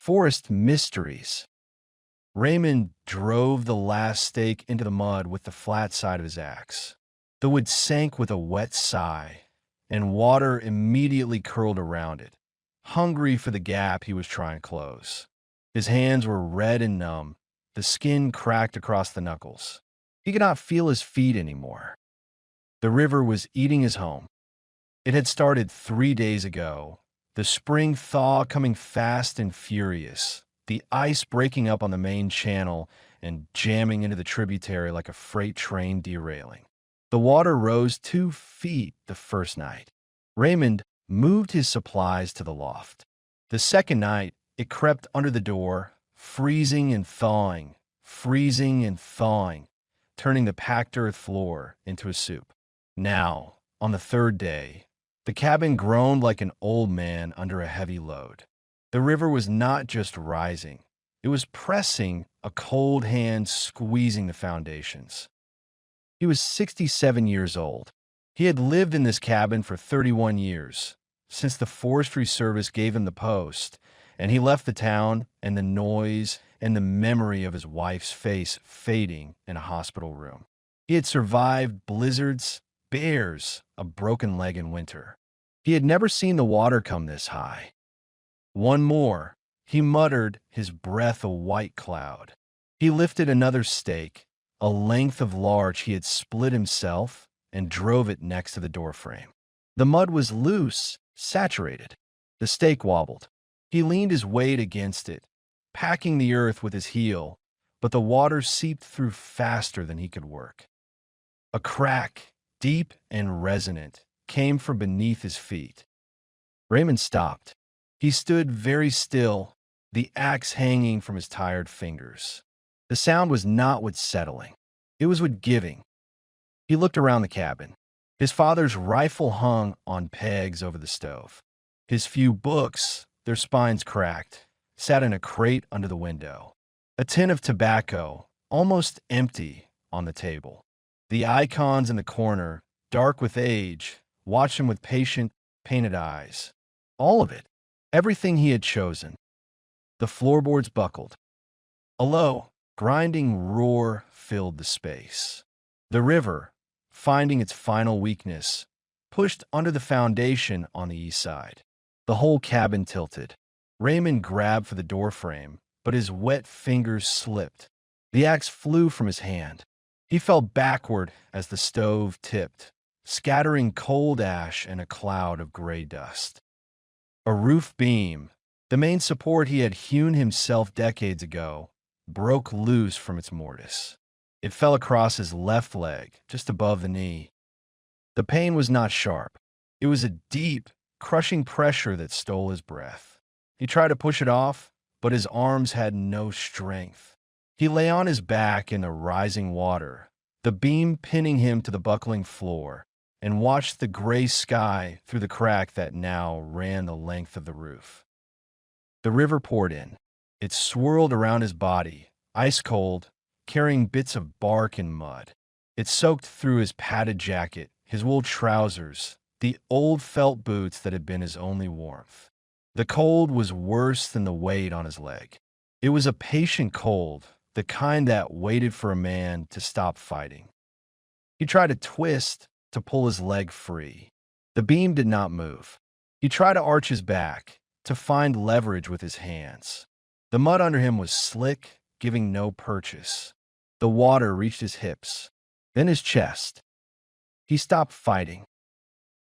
Forest mysteries. Raymond drove the last stake into the mud with the flat side of his axe. The wood sank with a wet sigh, and water immediately curled around it, hungry for the gap he was trying to close. His hands were red and numb, the skin cracked across the knuckles. He could not feel his feet anymore. The river was eating his home. It had started 3 days ago, the spring thaw coming fast and furious, the ice breaking up on the main channel and jamming into the tributary like a freight train derailing. The water rose 2 feet the first night. Raymond moved his supplies to the loft. The second night, it crept under the door, freezing and thawing, turning the packed earth floor into a soup. Now, on the third day, the cabin groaned like an old man under a heavy load. The river was not just rising, it was pressing, a cold hand squeezing the foundations. He was 67 years old. He had lived in this cabin for 31 years, since the Forestry Service gave him the post, and he left the town and the noise and the memory of his wife's face fading in a hospital room. He had survived blizzards, bears, a broken leg in winter. He had never seen the water come this high. One more, he muttered, his breath a white cloud. He lifted another stake, a length of larch he had split himself, and drove it next to the doorframe. The mud was loose, saturated. The stake wobbled. He leaned his weight against it, packing the earth with his heel, but the water seeped through faster than he could work. A crack, deep and resonant, came from beneath his feet. Raymond stopped. He stood very still, the axe hanging from his tired fingers. The sound was not with settling. It was with giving. He looked around the cabin. His father's rifle hung on pegs over the stove. His few books, their spines cracked, sat in a crate under the window. A tin of tobacco, almost empty, on the table. The icons in the corner, dark with age, watched him with patient, painted eyes. All of it. Everything he had chosen. The floorboards buckled. A low, grinding roar filled the space. The river, finding its final weakness, pushed under the foundation on the east side. The whole cabin tilted. Raymond grabbed for the doorframe, but his wet fingers slipped. The axe flew from his hand. He fell backward as the stove tipped, scattering cold ash and a cloud of gray dust. A roof beam, the main support he had hewn himself decades ago, broke loose from its mortise. It fell across his left leg, just above the knee. The pain was not sharp. It was a deep, crushing pressure that stole his breath. He tried to push it off, but his arms had no strength. He lay on his back in the rising water, the beam pinning him to the buckling floor, and watched the gray sky through the crack that now ran the length of the roof. The river poured in. It swirled around his body, ice cold, carrying bits of bark and mud. It soaked through his padded jacket, his wool trousers, the old felt boots that had been his only warmth. The cold was worse than the weight on his leg. It was a patient cold, the kind that waited for a man to stop fighting. He tried to twist, to pull his leg free. The beam did not move. He tried to arch his back, to find leverage with his hands. The mud under him was slick, giving no purchase. The water reached his hips, then his chest. He stopped fighting.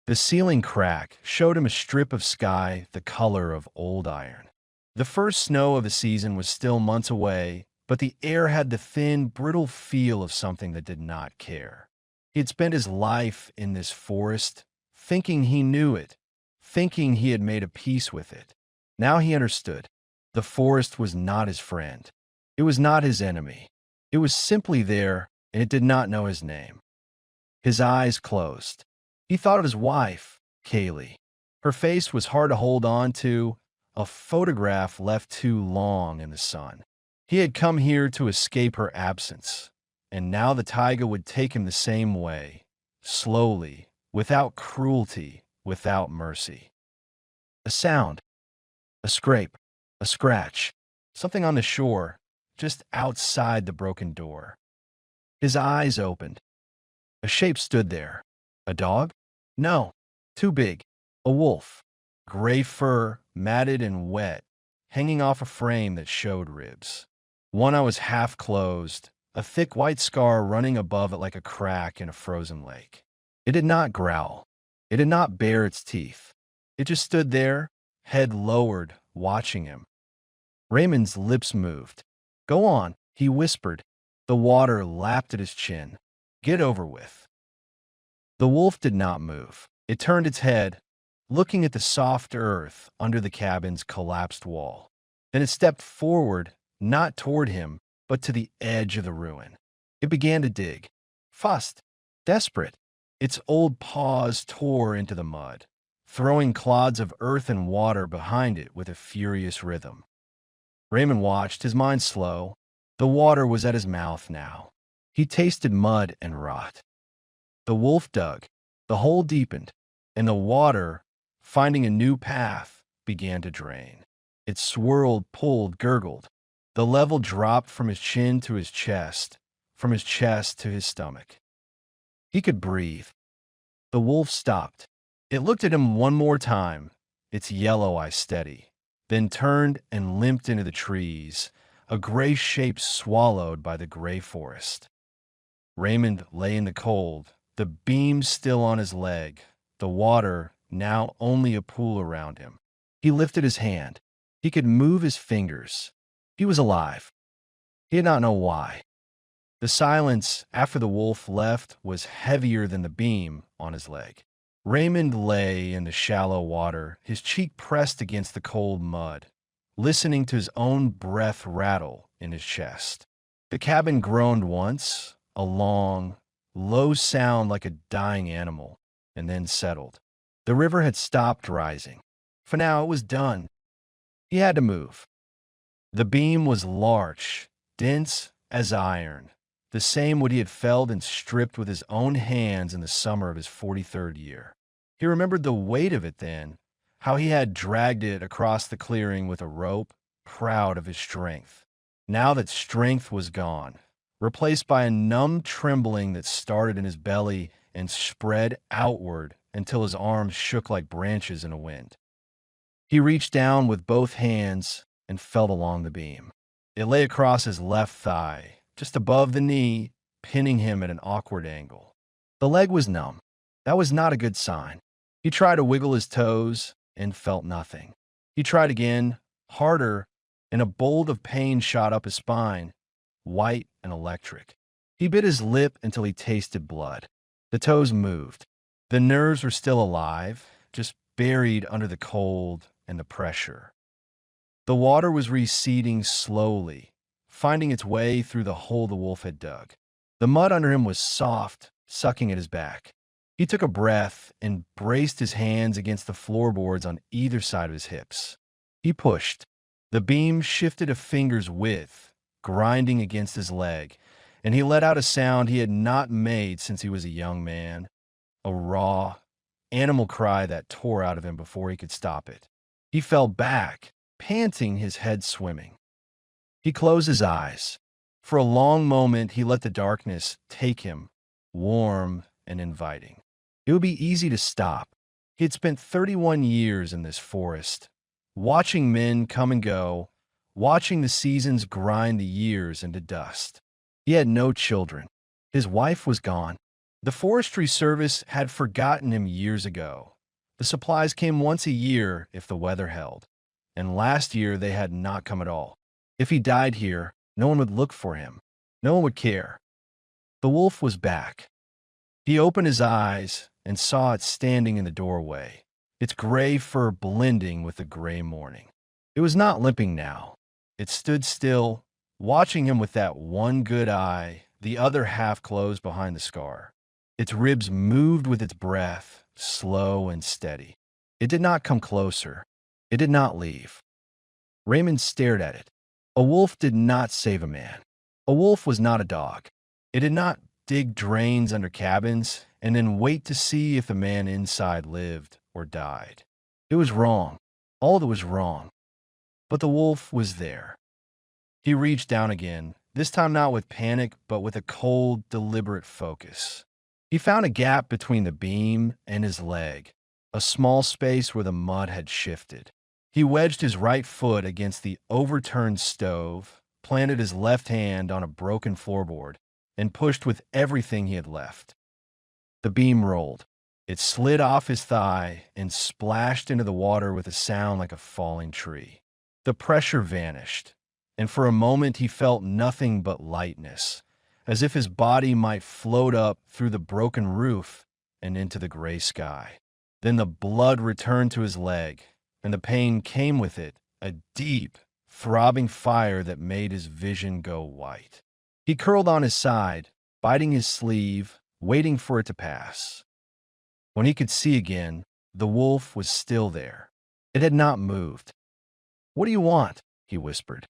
The ceiling crack showed him a strip of sky the color of old iron. The first snow of the season was still months away, but the air had the thin, brittle feel of something that did not care. He had spent his life in this forest, thinking he knew it, thinking he had made a peace with it. Now he understood. The forest was not his friend. It was not his enemy. It was simply there, and it did not know his name. His eyes closed. He thought of his wife, Kaylee. Her face was hard to hold on to, a photograph left too long in the sun. He had come here to escape her absence, and now the taiga would take him the same way, slowly, without cruelty, without mercy. A sound, a scrape. A scratch. Something on the shore, just outside the broken door. His eyes opened. A shape stood there. A dog? No, too big. A wolf. Gray fur, matted and wet, hanging off a frame that showed ribs. One eye was half closed, a thick white scar running above it like a crack in a frozen lake. It did not growl. It did not bare its teeth. It just stood there, head lowered, watching him. Raymond's lips moved. "Go on," he whispered. The water lapped at his chin. "Get over with." The wolf did not move. It turned its head, looking at the soft earth under the cabin's collapsed wall. Then it stepped forward, not toward him, but to the edge of the ruin. It began to dig. Fast, desperate. Its old paws tore into the mud, throwing clods of earth and water behind it with a furious rhythm. Raymond watched, his mind slow. The water was at his mouth now. He tasted mud and rot. The wolf dug. The hole deepened, and the water, finding a new path, began to drain. It swirled, pulled, gurgled. The level dropped from his chin to his chest, from his chest to his stomach. He could breathe. The wolf stopped. It looked at him one more time, its yellow eye steady, then turned and limped into the trees, a gray shape swallowed by the gray forest. Raymond lay in the cold, the beam still on his leg, the water now only a pool around him. He lifted his hand. He could move his fingers. He was alive. He did not know why. The silence after the wolf left was heavier than the beam on his leg. Raymond lay in the shallow water, his cheek pressed against the cold mud, listening to his own breath rattle in his chest. The cabin groaned once, a long, low sound like a dying animal, and then settled. The river had stopped rising. For now it was done. He had to move. The beam was large, dense as iron, the same wood he had felled and stripped with his own hands in the summer of his 43rd year. He remembered the weight of it then, how he had dragged it across the clearing with a rope, proud of his strength. Now that strength was gone, replaced by a numb trembling that started in his belly and spread outward until his arms shook like branches in a wind. He reached down with both hands and felt along the beam. It lay across his left thigh, just above the knee, pinning him at an awkward angle. The leg was numb. That was not a good sign. He tried to wiggle his toes and felt nothing. He tried again, harder, and a bolt of pain shot up his spine, white and electric. He bit his lip until he tasted blood. The toes moved. The nerves were still alive, just buried under the cold and the pressure. The water was receding slowly, finding its way through the hole the wolf had dug. The mud under him was soft, sucking at his back. He took a breath and braced his hands against the floorboards on either side of his hips. He pushed. The beam shifted a finger's width, grinding against his leg, and he let out a sound he had not made since he was a young man, a raw, animal cry that tore out of him before he could stop it. He fell back, panting, his head swimming. He closed his eyes. For a long moment, he let the darkness take him, warm and inviting. It would be easy to stop. He had spent 31 years in this forest, watching men come and go, watching the seasons grind the years into dust. He had no children. His wife was gone. The Forestry Service had forgotten him years ago. The supplies came once a year if the weather held, and last year they had not come at all. If he died here, no one would look for him. No one would care. The wolf was back. He opened his eyes and saw it standing in the doorway, its gray fur blending with the gray morning. It was not limping now. It stood still, watching him with that one good eye, the other half closed behind the scar. Its ribs moved with its breath, slow and steady. It did not come closer. It did not leave. Raymond stared at it. A wolf did not save a man. A wolf was not a dog. It did not dig drains under cabins and then wait to see if the man inside lived or died. It was wrong. All of it was wrong. But the wolf was there. He reached down again, this time not with panic, but with a cold, deliberate focus. He found a gap between the beam and his leg, a small space where the mud had shifted. He wedged his right foot against the overturned stove, planted his left hand on a broken floorboard, and pushed with everything he had left. The beam rolled. It slid off his thigh and splashed into the water with a sound like a falling tree. The pressure vanished, and for a moment he felt nothing but lightness, as if his body might float up through the broken roof and into the gray sky. Then the blood returned to his leg, and the pain came with it, a deep, throbbing fire that made his vision go white. He curled on his side, biting his sleeve, waiting for it to pass. When he could see again, the wolf was still there. It had not moved. "What do you want?" he whispered.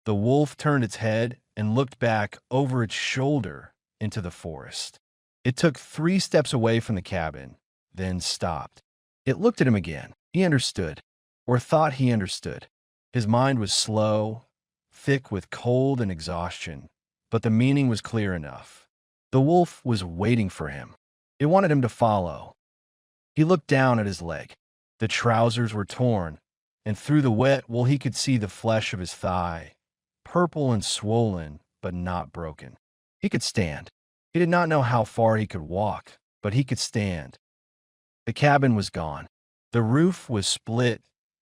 The wolf turned its head and looked back over its shoulder into the forest. It took 3 steps away from the cabin, then stopped. It looked at him again. He understood, or thought he understood. His mind was slow, thick with cold and exhaustion, but the meaning was clear enough. The wolf was waiting for him. It wanted him to follow. He looked down at his leg. The trousers were torn, and through the wet wool he could see the flesh of his thigh, purple and swollen, but not broken. He could stand. He did not know how far he could walk, but he could stand. The cabin was gone. The roof was split.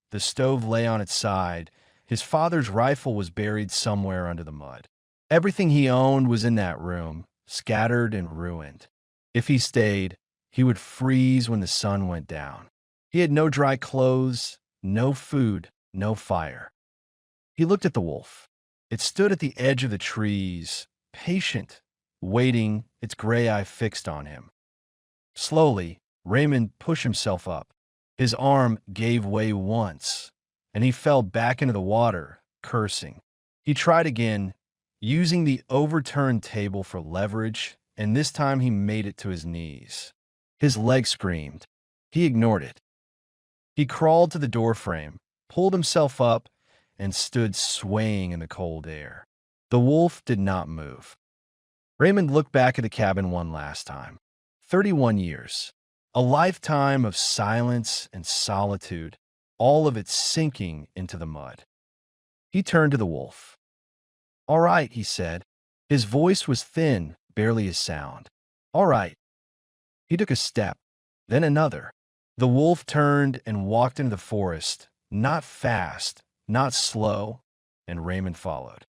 The stove lay on its side. His father's rifle was buried somewhere under the mud. Everything he owned was in that room, scattered and ruined. If he stayed, he would freeze when the sun went down. He had no dry clothes, no food, no fire. He looked at the wolf. It stood at the edge of the trees, patient, waiting, its gray eye fixed on him. Slowly, Raymond pushed himself up. His arm gave way once, and he fell back into the water, cursing. He tried again, using the overturned table for leverage, and this time he made it to his knees. His leg screamed. He ignored it. He crawled to the doorframe, pulled himself up, and stood swaying in the cold air. The wolf did not move. Raymond looked back at the cabin one last time. 31 years. A lifetime of silence and solitude, all of it sinking into the mud. He turned to the wolf. "All right," he said. His voice was thin, barely a sound. "All right." He took a step, then another. The wolf turned and walked into the forest, not fast, not slow, and Raymond followed.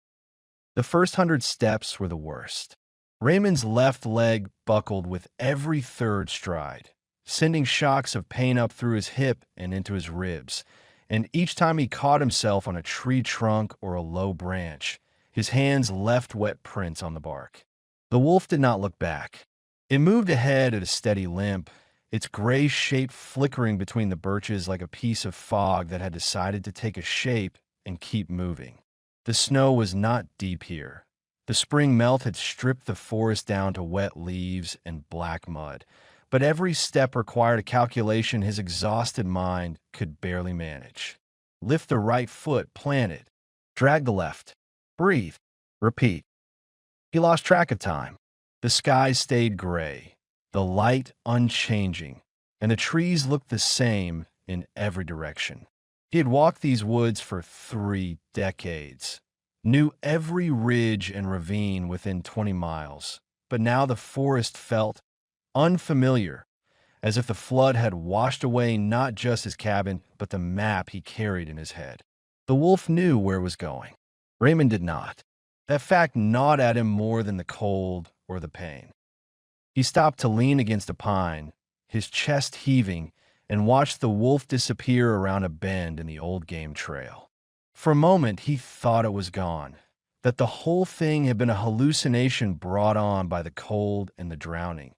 The first 100 steps were the worst. Raymond's left leg buckled with every third stride, sending shocks of pain up through his hip and into his ribs, and each time he caught himself on a tree trunk or a low branch, his hands left wet prints on the bark. The wolf did not look back. It moved ahead at a steady limp, its gray shape flickering between the birches like a piece of fog that had decided to take a shape and keep moving. The snow was not deep here. The spring melt had stripped the forest down to wet leaves and black mud, but every step required a calculation his exhausted mind could barely manage. Lift the right foot, plant it. Drag the left. Breathe. Repeat. He lost track of time. The sky stayed gray, the light unchanging, and the trees looked the same in every direction. He had walked these woods for 3 decades, knew every ridge and ravine within 20 miles, but now the forest felt unfamiliar, as if the flood had washed away not just his cabin, but the map he carried in his head. The wolf knew where it was going. Raymond did not. That fact gnawed at him more than the cold or the pain. He stopped to lean against a pine, his chest heaving, and watched the wolf disappear around a bend in the old game trail. For a moment, he thought it was gone, that the whole thing had been a hallucination brought on by the cold and the drowning,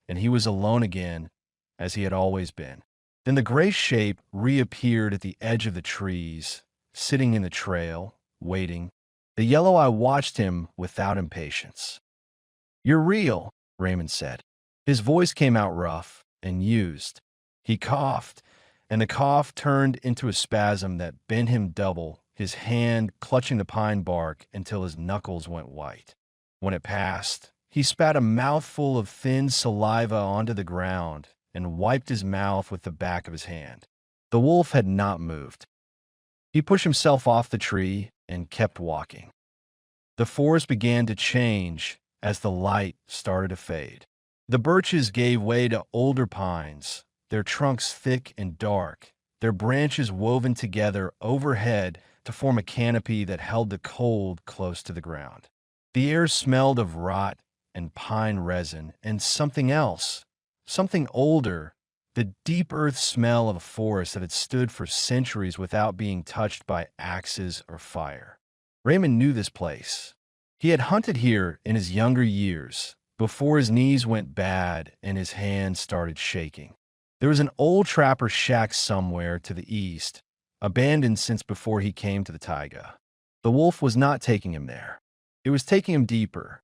and he was alone again, as he had always been. Then the gray shape reappeared at the edge of the trees, sitting in the trail, waiting. The yellow eye watched him without impatience. "You're real," Raymond said. His voice came out rough and used. He coughed, and the cough turned into a spasm that bent him double, his hand clutching the pine bark until his knuckles went white. When it passed, he spat a mouthful of thin saliva onto the ground and wiped his mouth with the back of his hand. The wolf had not moved. He pushed himself off the tree and kept walking. The forest began to change as the light started to fade. The birches gave way to older pines, their trunks thick and dark, their branches woven together overhead to form a canopy that held the cold close to the ground. The air smelled of rot and pine resin and something else, something older, the deep earth smell of a forest that had stood for centuries without being touched by axes or fire. Raymond knew this place. He had hunted here in his younger years, before his knees went bad and his hands started shaking. There was an old trapper shack somewhere to the east, abandoned since before he came to the Taiga. The wolf was not taking him there. It was taking him deeper.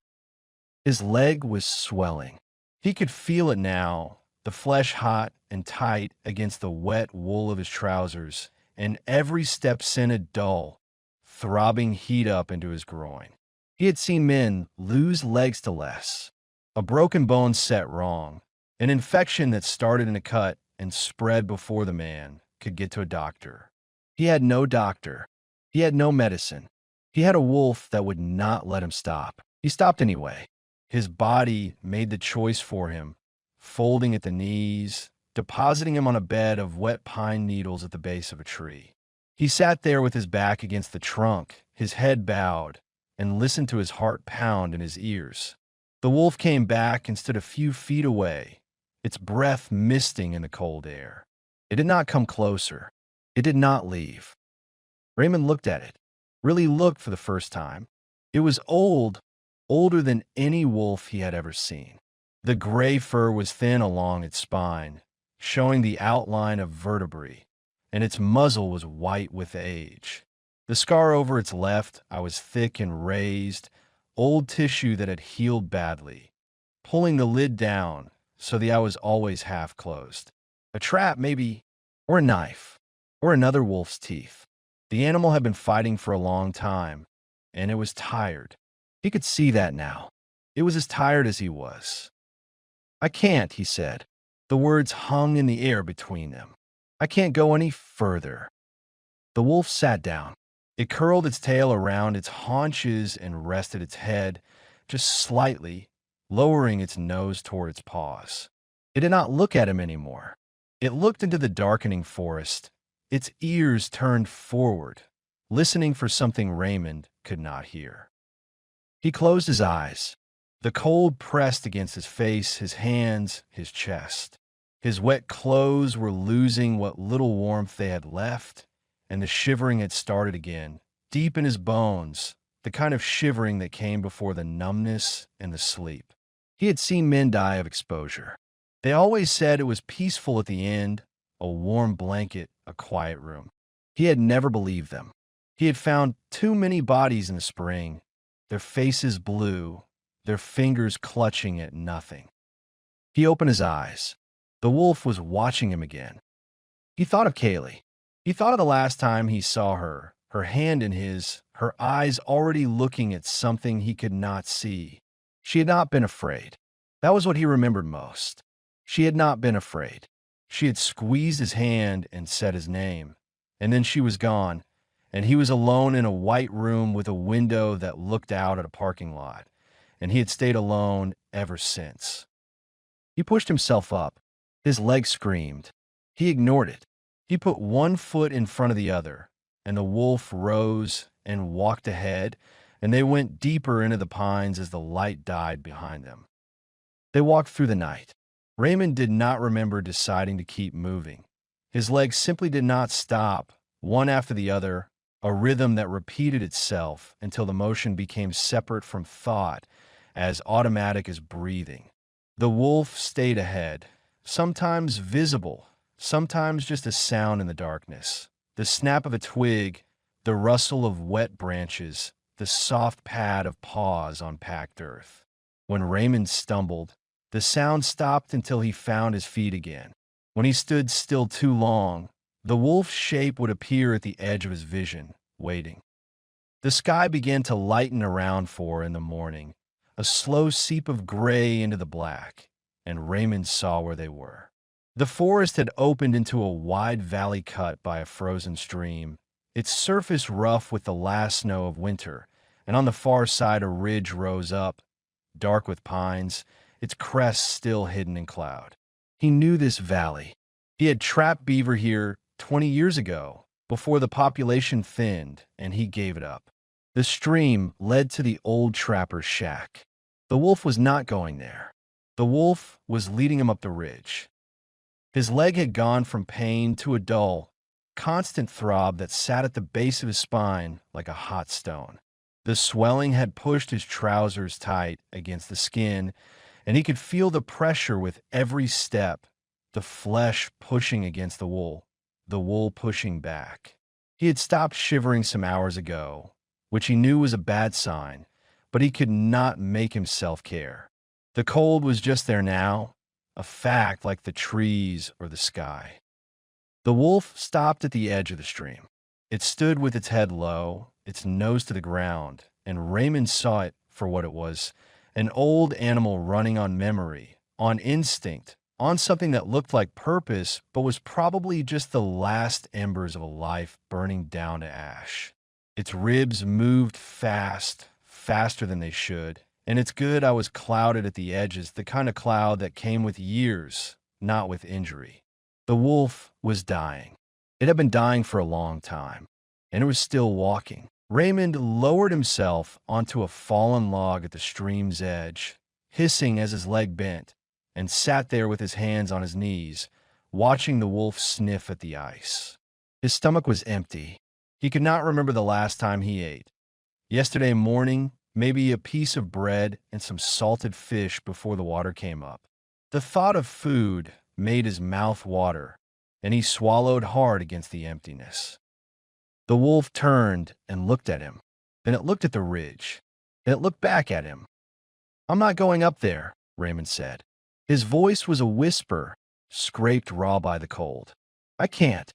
His leg was swelling. He could feel it now, the flesh hot and tight against the wet wool of his trousers, and every step sent a dull, throbbing heat up into his groin. He had seen men lose legs to less, a broken bone set wrong, an infection that started in a cut and spread before the man could get to a doctor. He had no doctor. He had no medicine. He had a wolf that would not let him stop. He stopped anyway. His body made the choice for him, folding at the knees, depositing him on a bed of wet pine needles at the base of a tree. He sat there with his back against the trunk, his head bowed, and listened to his heart pound in his ears. The wolf came back and stood a few feet away, its breath misting in the cold air. It did not come closer. It did not leave. Raymond looked at it, really looked for the first time. It was old, older than any wolf he had ever seen. The gray fur was thin along its spine, showing the outline of vertebrae, and its muzzle was white with age. The scar over its left eye was thick and raised, old tissue that had healed badly, pulling the lid down so the eye was always half closed. A trap, maybe, or a knife, or another wolf's teeth. The animal had been fighting for a long time, and it was tired. He could see that now. It was as tired as he was. "I can't," he said. The words hung in the air between them. "I can't go any further." The wolf sat down. It curled its tail around its haunches and rested its head, just slightly, lowering its nose toward its paws. It did not look at him anymore. It looked into the darkening forest, its ears turned forward, listening for something Raymond could not hear. He closed his eyes. The cold pressed against his face, his hands, his chest. His wet clothes were losing what little warmth they had left, and the shivering had started again, deep in his bones, the kind of shivering that came before the numbness and the sleep. He had seen men die of exposure. They always said it was peaceful at the end, a warm blanket, a quiet room. He had never believed them. He had found too many bodies in the spring, their faces blue, their fingers clutching at nothing. He opened his eyes. The wolf was watching him again. He thought of Kaylee. He thought of the last time he saw her, her hand in his, her eyes already looking at something he could not see. She had not been afraid. That was what he remembered most. She had not been afraid. She had squeezed his hand and said his name, and then she was gone, and he was alone in a white room with a window that looked out at a parking lot, and he had stayed alone ever since. He pushed himself up. His leg screamed. He ignored it. He put one foot in front of the other, and the wolf rose and walked ahead, and they went deeper into the pines as the light died behind them. They walked through the night. Raymond did not remember deciding to keep moving. His legs simply did not stop, one after the other, a rhythm that repeated itself until the motion became separate from thought, as automatic as breathing. The wolf stayed ahead, sometimes visible, sometimes just a sound in the darkness. The snap of a twig, the rustle of wet branches, the soft pad of paws on packed earth. When Raymond stumbled, the sound stopped until he found his feet again. When he stood still too long, the wolf's shape would appear at the edge of his vision, waiting. The sky began to lighten around 4 in the morning, a slow seep of gray into the black, and Raymond saw where they were. The forest had opened into a wide valley cut by a frozen stream, its surface rough with the last snow of winter, and on the far side a ridge rose up, dark with pines, its crest still hidden in cloud. He knew this valley. He had trapped beaver here 20 years ago, before the population thinned, and he gave it up. The stream led to the old trapper's shack. The wolf was not going there. The wolf was leading him up the ridge. His leg had gone from pain to a dull, constant throb that sat at the base of his spine like a hot stone. The swelling had pushed his trousers tight against the skin, and he could feel the pressure with every step, the flesh pushing against the wool pushing back. He had stopped shivering some hours ago, which he knew was a bad sign, but he could not make himself care. The cold was just there now, a fact like the trees or the sky. The wolf stopped at the edge of the stream. It stood with its head low, its nose to the ground, and Raymond saw it for what it was, an old animal running on memory, on instinct, on something that looked like purpose, but was probably just the last embers of a life burning down to ash. Its ribs moved fast, faster than they should, and it's good I was clouded at the edges, the kind of cloud that came with years, not with injury. The wolf was dying. It had been dying for a long time, and it was still walking. Raymond lowered himself onto a fallen log at the stream's edge, hissing as his leg bent, and sat there with his hands on his knees, watching the wolf sniff at the ice. His stomach was empty. He could not remember the last time he ate. Yesterday morning, maybe a piece of bread and some salted fish before the water came up. The thought of food made his mouth water, and he swallowed hard against the emptiness. The wolf turned and looked at him. Then it looked at the ridge, and it looked back at him. "I'm not going up there," Raymond said. His voice was a whisper, scraped raw by the cold. "I can't."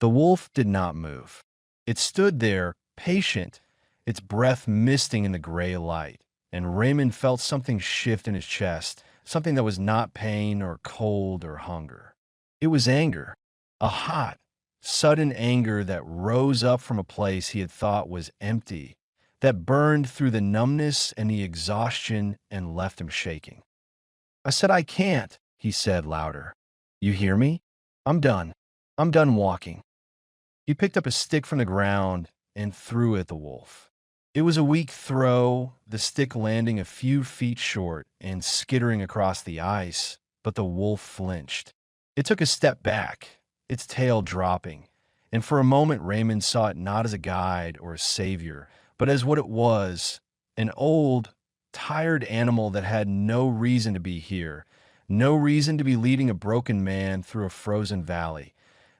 The wolf did not move. It stood there, patient, its breath misting in the gray light, and Raymond felt something shift in his chest, something that was not pain or cold or hunger. It was anger, a hot, sudden anger that rose up from a place he had thought was empty, that burned through the numbness and the exhaustion and left him shaking. "I said I can't," he said louder. "You hear me? I'm done. I'm done walking." He picked up a stick from the ground and threw it at the wolf. It was a weak throw, the stick landing a few feet short and skittering across the ice, but the wolf flinched. It took a step back, its tail dropping, and for a moment Raymond saw it not as a guide or a savior, but as what it was, an old, tired animal that had no reason to be here, no reason to be leading a broken man through a frozen valley,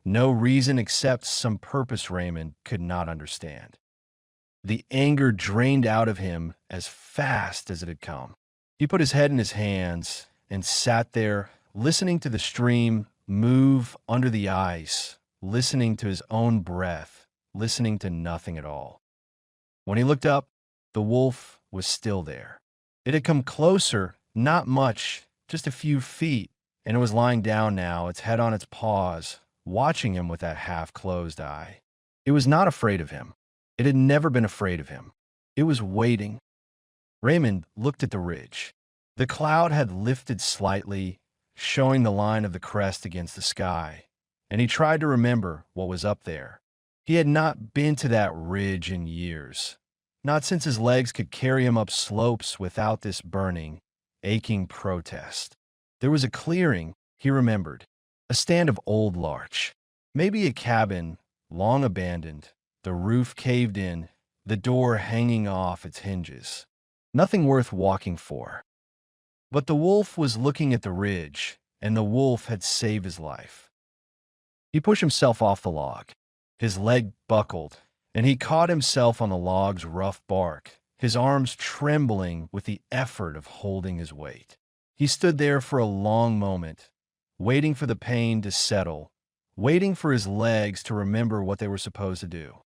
no reason except some purpose Raymond could not understand. The anger drained out of him as fast as it had come. He put his head in his hands and sat there, listening to the stream move under the ice, listening to his own breath, listening to nothing at all. When he looked up, the wolf was still there. It had come closer, not much, just a few feet, and it was lying down now, its head on its paws, watching him with that half-closed eye. It was not afraid of him. It had never been afraid of him. It was waiting. Raymond looked at the ridge. The cloud had lifted slightly, showing the line of the crest against the sky, and he tried to remember what was up there. He had not been to that ridge in years, not since his legs could carry him up slopes without this burning, aching protest. There was a clearing, he remembered, a stand of old larch, maybe a cabin long abandoned, the roof caved in, the door hanging off its hinges. Nothing worth walking for. But the wolf was looking at the ridge, and the wolf had saved his life. He pushed himself off the log. His leg buckled, and he caught himself on the log's rough bark, his arms trembling with the effort of holding his weight. He stood there for a long moment, waiting for the pain to settle, waiting for his legs to remember what they were supposed to do.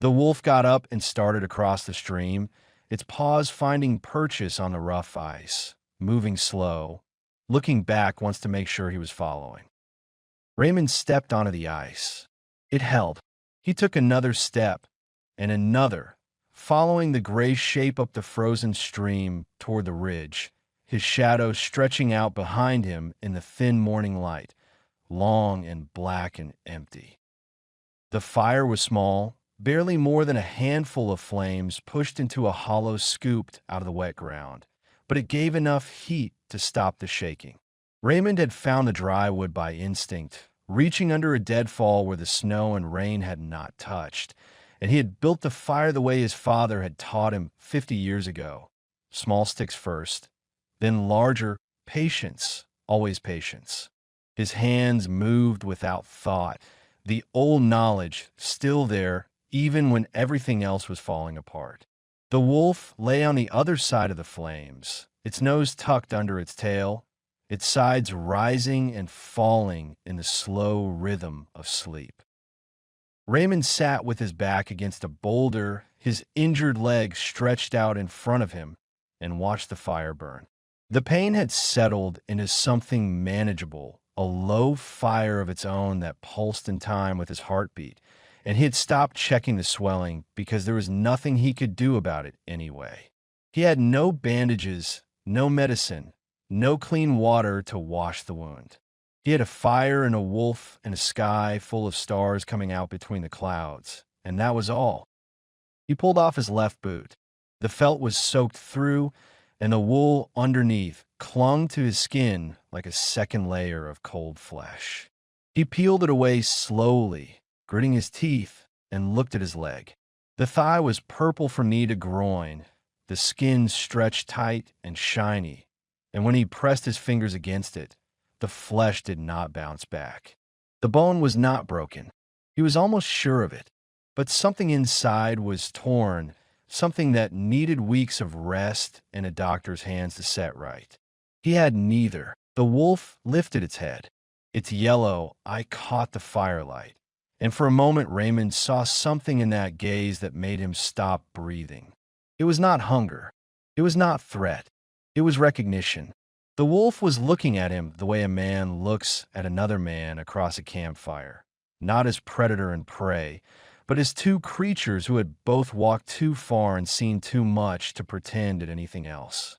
The wolf got up and started across the stream, its paws finding purchase on the rough ice, moving slow, looking back once to make sure he was following. Raymond stepped onto the ice. It held. He took another step, and another, following the gray shape up the frozen stream toward the ridge, his shadow stretching out behind him in the thin morning light, long and black and empty. The fire was small, barely more than a handful of flames pushed into a hollow scooped out of the wet ground, but it gave enough heat to stop the shaking. Raymond had found the dry wood by instinct, reaching under a deadfall where the snow and rain had not touched, and he had built the fire the way his father had taught him 50 years ago. Small sticks first, then larger, patience, always patience. His hands moved without thought, the old knowledge still there even when everything else was falling apart. The wolf lay on the other side of the flames, its nose tucked under its tail, its sides rising and falling in the slow rhythm of sleep. Raymond sat with his back against a boulder, his injured leg stretched out in front of him, and watched the fire burn. The pain had settled into something manageable, a low fire of its own that pulsed in time with his heartbeat, and he had stopped checking the swelling because there was nothing he could do about it anyway. He had no bandages, no medicine, no clean water to wash the wound. He had a fire and a wolf and a sky full of stars coming out between the clouds, and that was all. He pulled off his left boot. The felt was soaked through, and the wool underneath clung to his skin like a second layer of cold flesh. He peeled it away slowly, gritting his teeth, and looked at his leg. The thigh was purple from knee to groin, the skin stretched tight and shiny, and when he pressed his fingers against it, the flesh did not bounce back. The bone was not broken. He was almost sure of it, but something inside was torn, something that needed weeks of rest and a doctor's hands to set right. He had neither. The wolf lifted its head. Its yellow eye caught the firelight, and for a moment Raymond saw something in that gaze that made him stop breathing. It was not hunger. It was not threat. It was recognition. The wolf was looking at him the way a man looks at another man across a campfire, not as predator and prey, but as two creatures who had both walked too far and seen too much to pretend at anything else.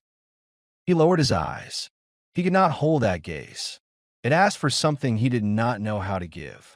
He lowered his eyes. He could not hold that gaze. It asked for something he did not know how to give.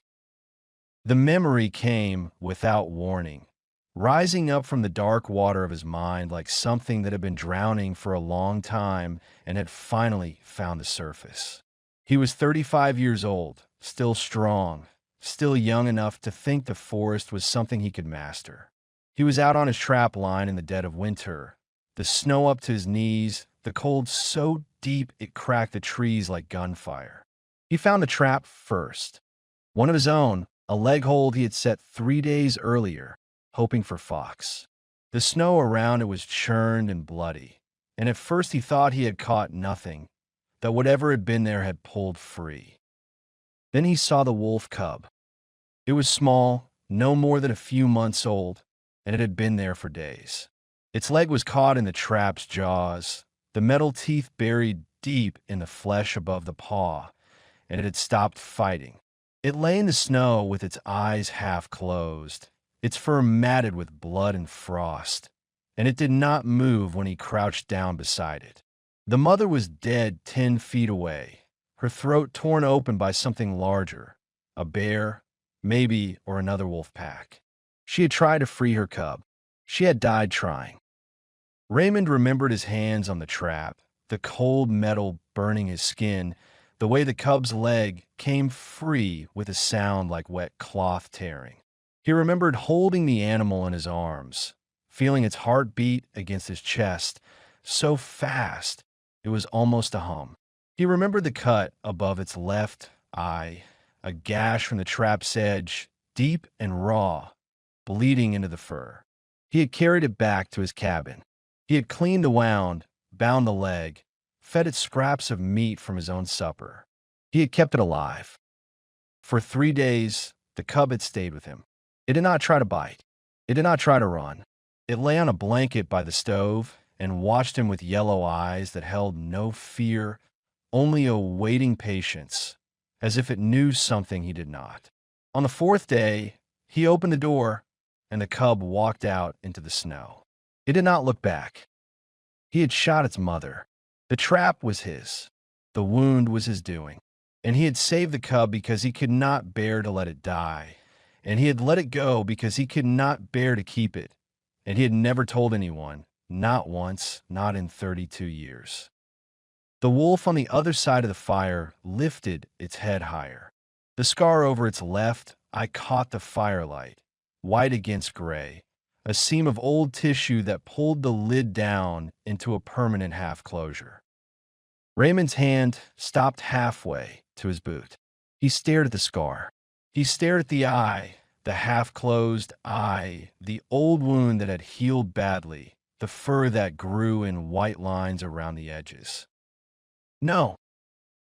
The memory came without warning, rising up from the dark water of his mind like something that had been drowning for a long time and had finally found the surface. He was 35 years old, still strong, still young enough to think the forest was something he could master. He was out on his trap line in the dead of winter, the snow up to his knees, the cold so deep it cracked the trees like gunfire. He found the trap first, one of his own, a leg hold he had set 3 days earlier, hoping for fox. The snow around it was churned and bloody, and at first he thought he had caught nothing, that whatever had been there had pulled free. Then he saw the wolf cub. It was small, no more than a few months old, and it had been there for days. Its leg was caught in the trap's jaws, the metal teeth buried deep in the flesh above the paw, and it had stopped fighting. It lay in the snow with its eyes half closed, its fur matted with blood and frost, and it did not move when he crouched down beside it. The mother was dead 10 feet away, her throat torn open by something larger, a bear, maybe, or another wolf pack. She had tried to free her cub. She had died trying. Raymond remembered his hands on the trap, the cold metal burning his skin, the way the cub's leg came free with a sound like wet cloth tearing. He remembered holding the animal in his arms, feeling its heart beat against his chest, so fast it was almost a hum. He remembered the cut above its left eye, a gash from the trap's edge, deep and raw, bleeding into the fur. He had carried it back to his cabin. He had cleaned the wound, bound the leg, fed it scraps of meat from his own supper. He had kept it alive. For 3 days, the cub had stayed with him. It did not try to bite. It did not try to run. It lay on a blanket by the stove and watched him with yellow eyes that held no fear, only a waiting patience, as if it knew something he did not. On the fourth day, he opened the door, and the cub walked out into the snow. It did not look back. He had shot its mother. The trap was his. The wound was his doing. And he had saved the cub because he could not bear to let it die. And he had let it go because he could not bear to keep it. And he had never told anyone, not once, not in 32 years. The wolf on the other side of the fire lifted its head higher. The scar over its left eye caught the firelight, white against gray, a seam of old tissue that pulled the lid down into a permanent half-closure. Raymond's hand stopped halfway to his boot. He stared at the scar. He stared at the eye, the half-closed eye, the old wound that had healed badly, the fur that grew in white lines around the edges. No.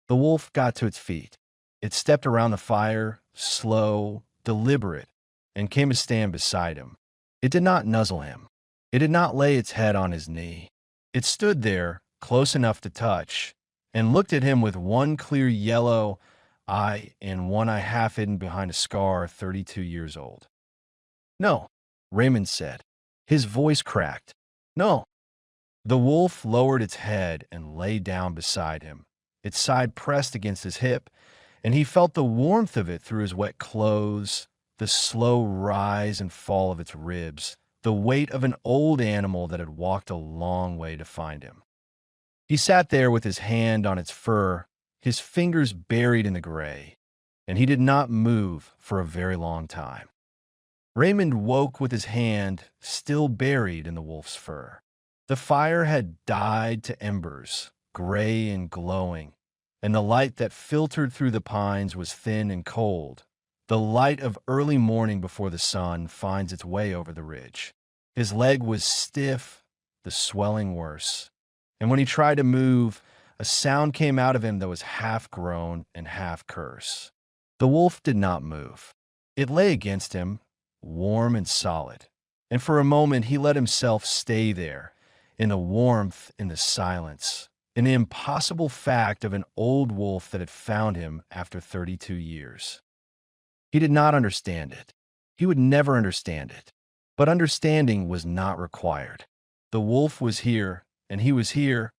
The wolf got to its feet. It stepped around the fire, slow, deliberate, and came to stand beside him. It did not nuzzle him. It did not lay its head on his knee. It stood there, close enough to touch, and looked at him with one clear yellow eye and one eye half hidden behind a scar 32 years old. No, Raymond said. His voice cracked. No. The wolf lowered its head and lay down beside him, its side pressed against his hip, and he felt the warmth of it through his wet clothes, the slow rise and fall of its ribs, the weight of an old animal that had walked a long way to find him. He sat there with his hand on its fur, his fingers buried in the gray, and he did not move for a very long time. Raymond woke with his hand still buried in the wolf's fur. The fire had died to embers, gray and glowing, and the light that filtered through the pines was thin and cold, the light of early morning before the sun finds its way over the ridge. His leg was stiff, the swelling worse, and when he tried to move, a sound came out of him that was half groan and half curse. The wolf did not move. It lay against him, warm and solid, and for a moment he let himself stay there, in the warmth, in the silence, in the impossible fact of an old wolf that had found him after 32 years. He did not understand it. He would never understand it. But understanding was not required. The wolf was here, and he was here,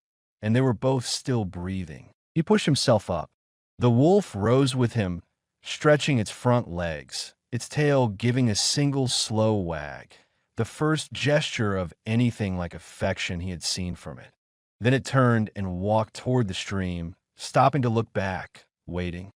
and they were both still breathing. He pushed himself up. The wolf rose with him, stretching its front legs, its tail giving a single slow wag, the first gesture of anything like affection he had seen from it. Then it turned and walked toward the stream, stopping to look back, waiting.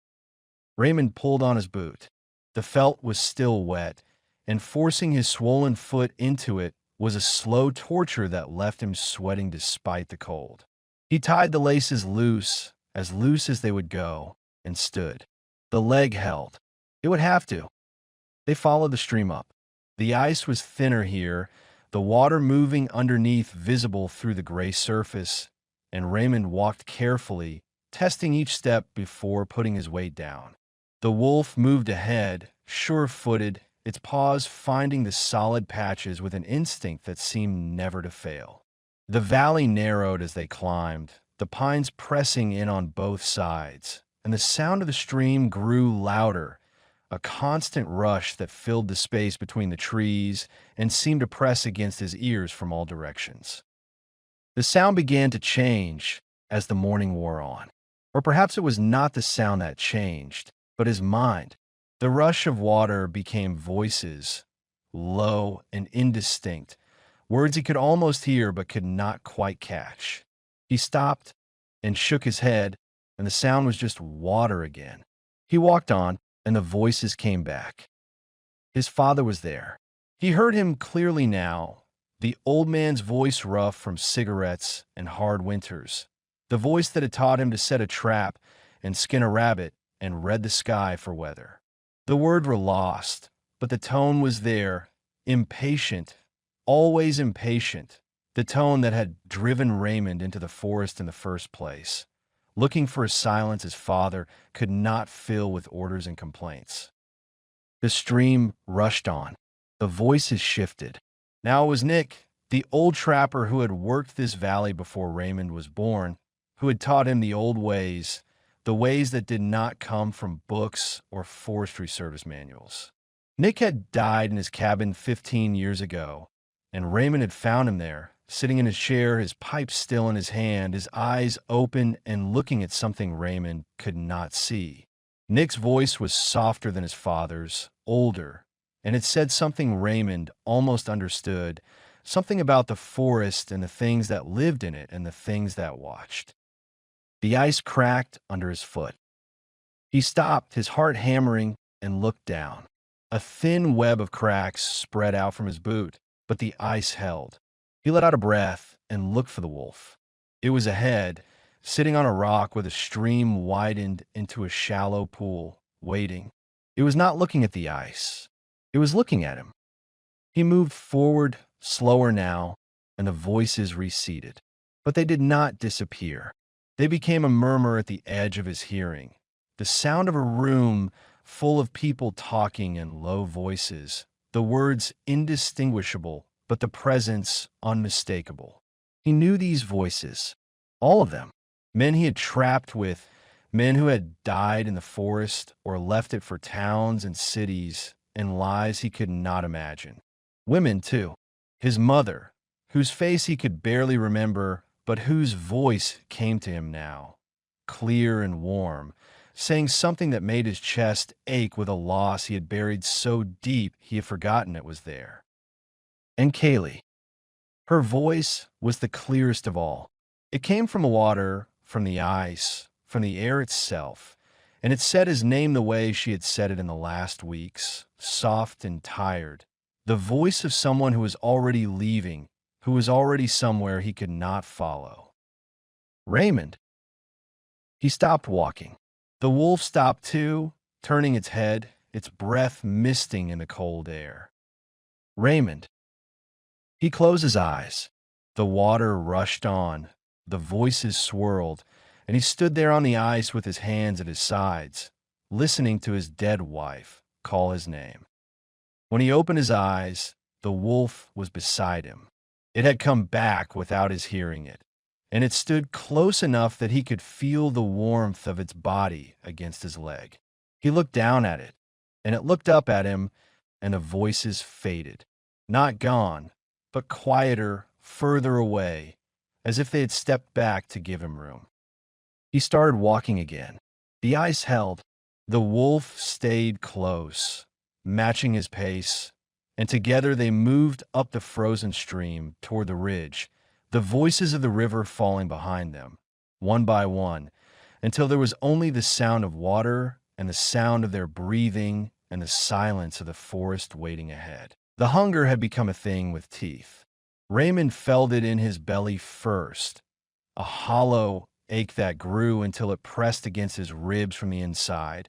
Raymond pulled on his boot. The felt was still wet, and forcing his swollen foot into it was a slow torture that left him sweating despite the cold. He tied the laces loose as they would go, and stood. The leg held. It would have to. They followed the stream up. The ice was thinner here, the water moving underneath visible through the gray surface, and Raymond walked carefully, testing each step before putting his weight down. The wolf moved ahead, sure-footed, its paws finding the solid patches with an instinct that seemed never to fail. The valley narrowed as they climbed, the pines pressing in on both sides, and the sound of the stream grew louder, a constant rush that filled the space between the trees and seemed to press against his ears from all directions. The sound began to change as the morning wore on. Or perhaps it was not the sound that changed, but his mind. The rush of water became voices, low and indistinct, words he could almost hear but could not quite catch. He stopped and shook his head, and the sound was just water again. He walked on, and the voices came back. His father was there. He heard him clearly now, the old man's voice rough from cigarettes and hard winters, the voice that had taught him to set a trap and skin a rabbit and read the sky for weather. The words were lost, but the tone was there, impatient, always impatient, the tone that had driven Raymond into the forest in the first place, looking for a silence his father could not fill with orders and complaints. The stream rushed on. The voices shifted. Now it was Nick, the old trapper who had worked this valley before Raymond was born, who had taught him the old ways, the ways that did not come from books or forestry service manuals. Nick had died in his cabin 15 years ago, and Raymond had found him there, sitting in his chair, his pipe still in his hand, his eyes open and looking at something Raymond could not see. Nick's voice was softer than his father's, older, and it said something Raymond almost understood, something about the forest and the things that lived in it and the things that watched. The ice cracked under his foot. He stopped, his heart hammering, and looked down. A thin web of cracks spread out from his boot, but the ice held. He let out a breath and looked for the wolf. It was ahead, sitting on a rock with a stream widened into a shallow pool, waiting. It was not looking at the ice. It was looking at him. He moved forward, slower now, and the voices receded. But they did not disappear. They became a murmur at the edge of his hearing. The sound of a room full of people talking in low voices, the words indistinguishable, but the presence unmistakable. He knew these voices, all of them, men he had trapped with, men who had died in the forest or left it for towns and cities and lives he could not imagine. Women, too. His mother, whose face he could barely remember, but whose voice came to him now, clear and warm, saying something that made his chest ache with a loss he had buried so deep he had forgotten it was there. And Kaylee. Her voice was the clearest of all. It came from the water, from the ice, from the air itself, and it said his name the way she had said it in the last weeks, soft and tired, the voice of someone who was already leaving, who was already somewhere he could not follow. Raymond. He stopped walking. The wolf stopped too, turning its head, its breath misting in the cold air. Raymond. He closed his eyes. The water rushed on. The voices swirled, and he stood there on the ice with his hands at his sides, listening to his dead wife call his name. When he opened his eyes, the wolf was beside him. It had come back without his hearing it, and it stood close enough that he could feel the warmth of its body against his leg. He looked down at it, and it looked up at him, and the voices faded. Not gone, but quieter, further away, as if they had stepped back to give him room. He started walking again. The ice held. The wolf stayed close, matching his pace, and together they moved up the frozen stream toward the ridge, the voices of the river falling behind them, one by one, until there was only the sound of water and the sound of their breathing and the silence of the forest waiting ahead. The hunger had become a thing with teeth. Raymond felt it in his belly first, a hollow ache that grew until it pressed against his ribs from the inside,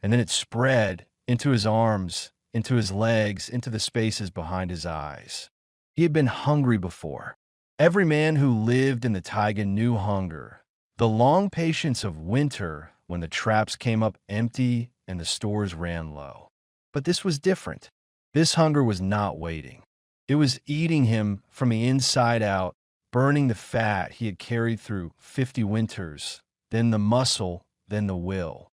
and then it spread into his arms, into his legs, into the spaces behind his eyes. He had been hungry before. Every man who lived in the Taiga knew hunger, the long patience of winter when the traps came up empty and the stores ran low. But this was different. This hunger was not waiting. It was eating him from the inside out, burning the fat he had carried through 50 winters, then the muscle, then the will.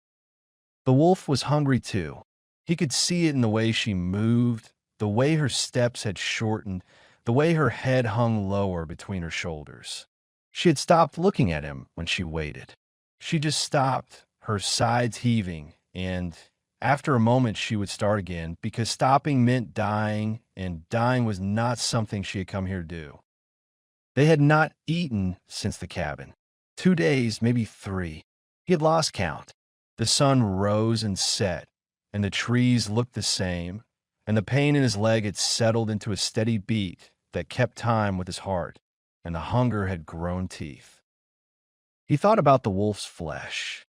The wolf was hungry too. He could see it in the way she moved, the way her steps had shortened, the way her head hung lower between her shoulders. She had stopped looking at him when she waited. She just stopped, her sides heaving, and after a moment she would start again, because stopping meant dying, and dying was not something she had come here to do. They had not eaten since the cabin. 2 days, maybe 3. He had lost count. The sun rose and set, and the trees looked the same, and the pain in his leg had settled into a steady beat that kept time with his heart, and the hunger had grown teeth. He thought about the wolf's flesh.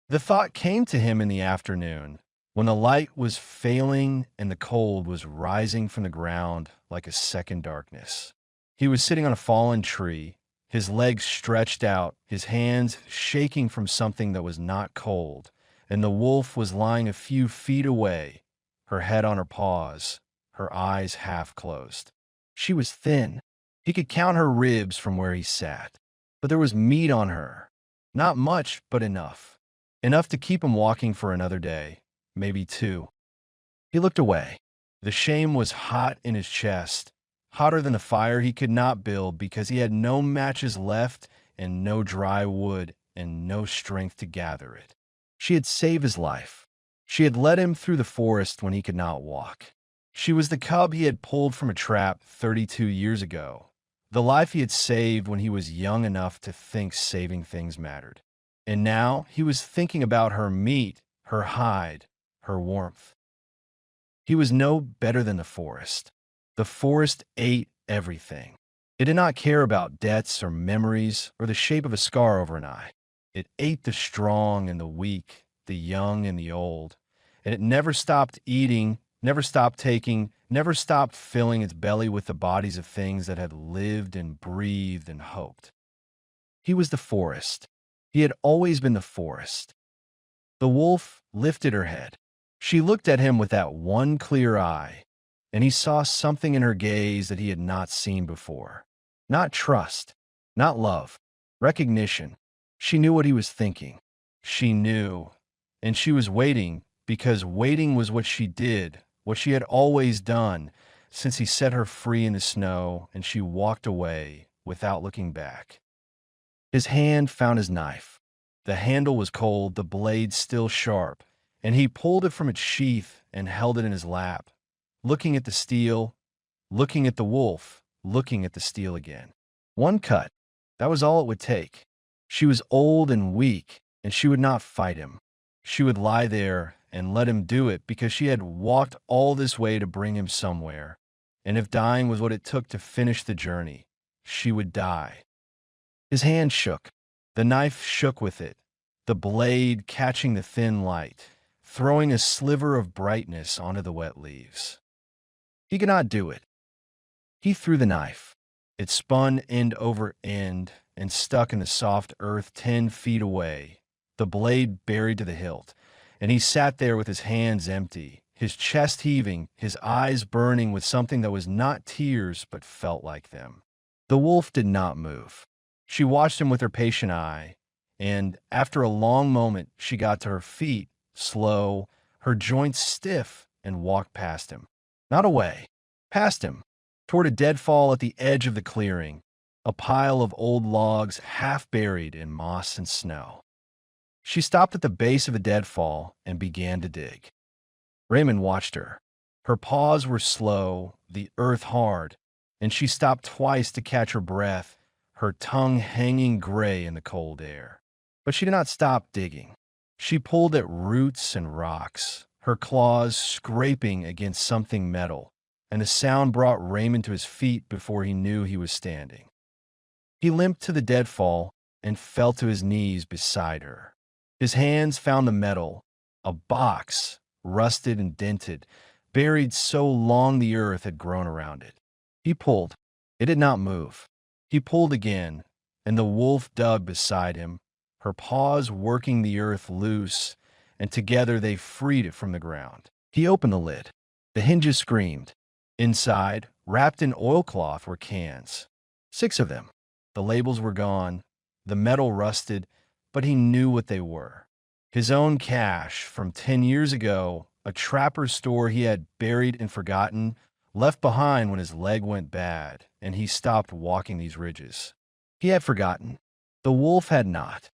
The thought came to him in the afternoon, when the light was failing and the cold was rising from the ground like a second darkness. He was sitting on a fallen tree, his legs stretched out, his hands shaking from something that was not cold, and the wolf was lying a few feet away, her head on her paws, her eyes half closed. She was thin. He could count her ribs from where he sat. But there was meat on her. Not much, but enough. Enough to keep him walking for another day, maybe two. He looked away. The shame was hot in his chest, hotter than a fire he could not build because he had no matches left and no dry wood and no strength to gather it. She had saved his life. She had led him through the forest when he could not walk. She was the cub he had pulled from a trap 32 years ago, the life he had saved when he was young enough to think saving things mattered. And now he was thinking about her meat, her hide, her warmth. He was no better than the forest. The forest ate everything. It did not care about debts or memories or the shape of a scar over an eye. It ate the strong and the weak, the young and the old, and it never stopped eating, never stopped taking, never stopped filling its belly with the bodies of things that had lived and breathed and hoped. He was the forest. He had always been the forest. The wolf lifted her head. She looked at him with that one clear eye, and he saw something in her gaze that he had not seen before. Not trust, not love, recognition. She knew what he was thinking. She knew, and she was waiting because waiting was what she did, what she had always done since he set her free in the snow and she walked away without looking back. His hand found his knife. The handle was cold, the blade still sharp, and he pulled it from its sheath and held it in his lap, looking at the steel, looking at the wolf, looking at the steel again. One cut, that was all it would take. She was old and weak, and she would not fight him. She would lie there and let him do it because she had walked all this way to bring him somewhere, and if dying was what it took to finish the journey, she would die. His hand shook. The knife shook with it, the blade catching the thin light, throwing a sliver of brightness onto the wet leaves. He could not do it. He threw the knife. It spun end over end and stuck in the soft earth 10 feet away, the blade buried to the hilt, and he sat there with his hands empty, his chest heaving, his eyes burning with something that was not tears but felt like them. The wolf did not move. She watched him with her patient eye, and after a long moment, she got to her feet, slow, her joints stiff, and walked past him. Not away, past him, toward a deadfall at the edge of the clearing, a pile of old logs half buried in moss and snow. She stopped at the base of a deadfall and began to dig. Raymond watched her. Her paws were slow, the earth hard, and she stopped twice to catch her breath, her tongue hanging gray in the cold air. But she did not stop digging. She pulled at roots and rocks, her claws scraping against something metal, and the sound brought Raymond to his feet before he knew he was standing. He limped to the deadfall and fell to his knees beside her. His hands found the metal, a box, rusted and dented, buried so long the earth had grown around it. He pulled. It did not move. He pulled again, and the wolf dug beside him, her paws working the earth loose, and together they freed it from the ground. He opened the lid. The hinges screamed. Inside, wrapped in oilcloth, were cans. 6 of them. The labels were gone, the metal rusted, but he knew what they were. His own cash from 10 years ago, a trapper's store he had buried and forgotten, left behind when his leg went bad and he stopped walking these ridges. He had forgotten. The wolf had not.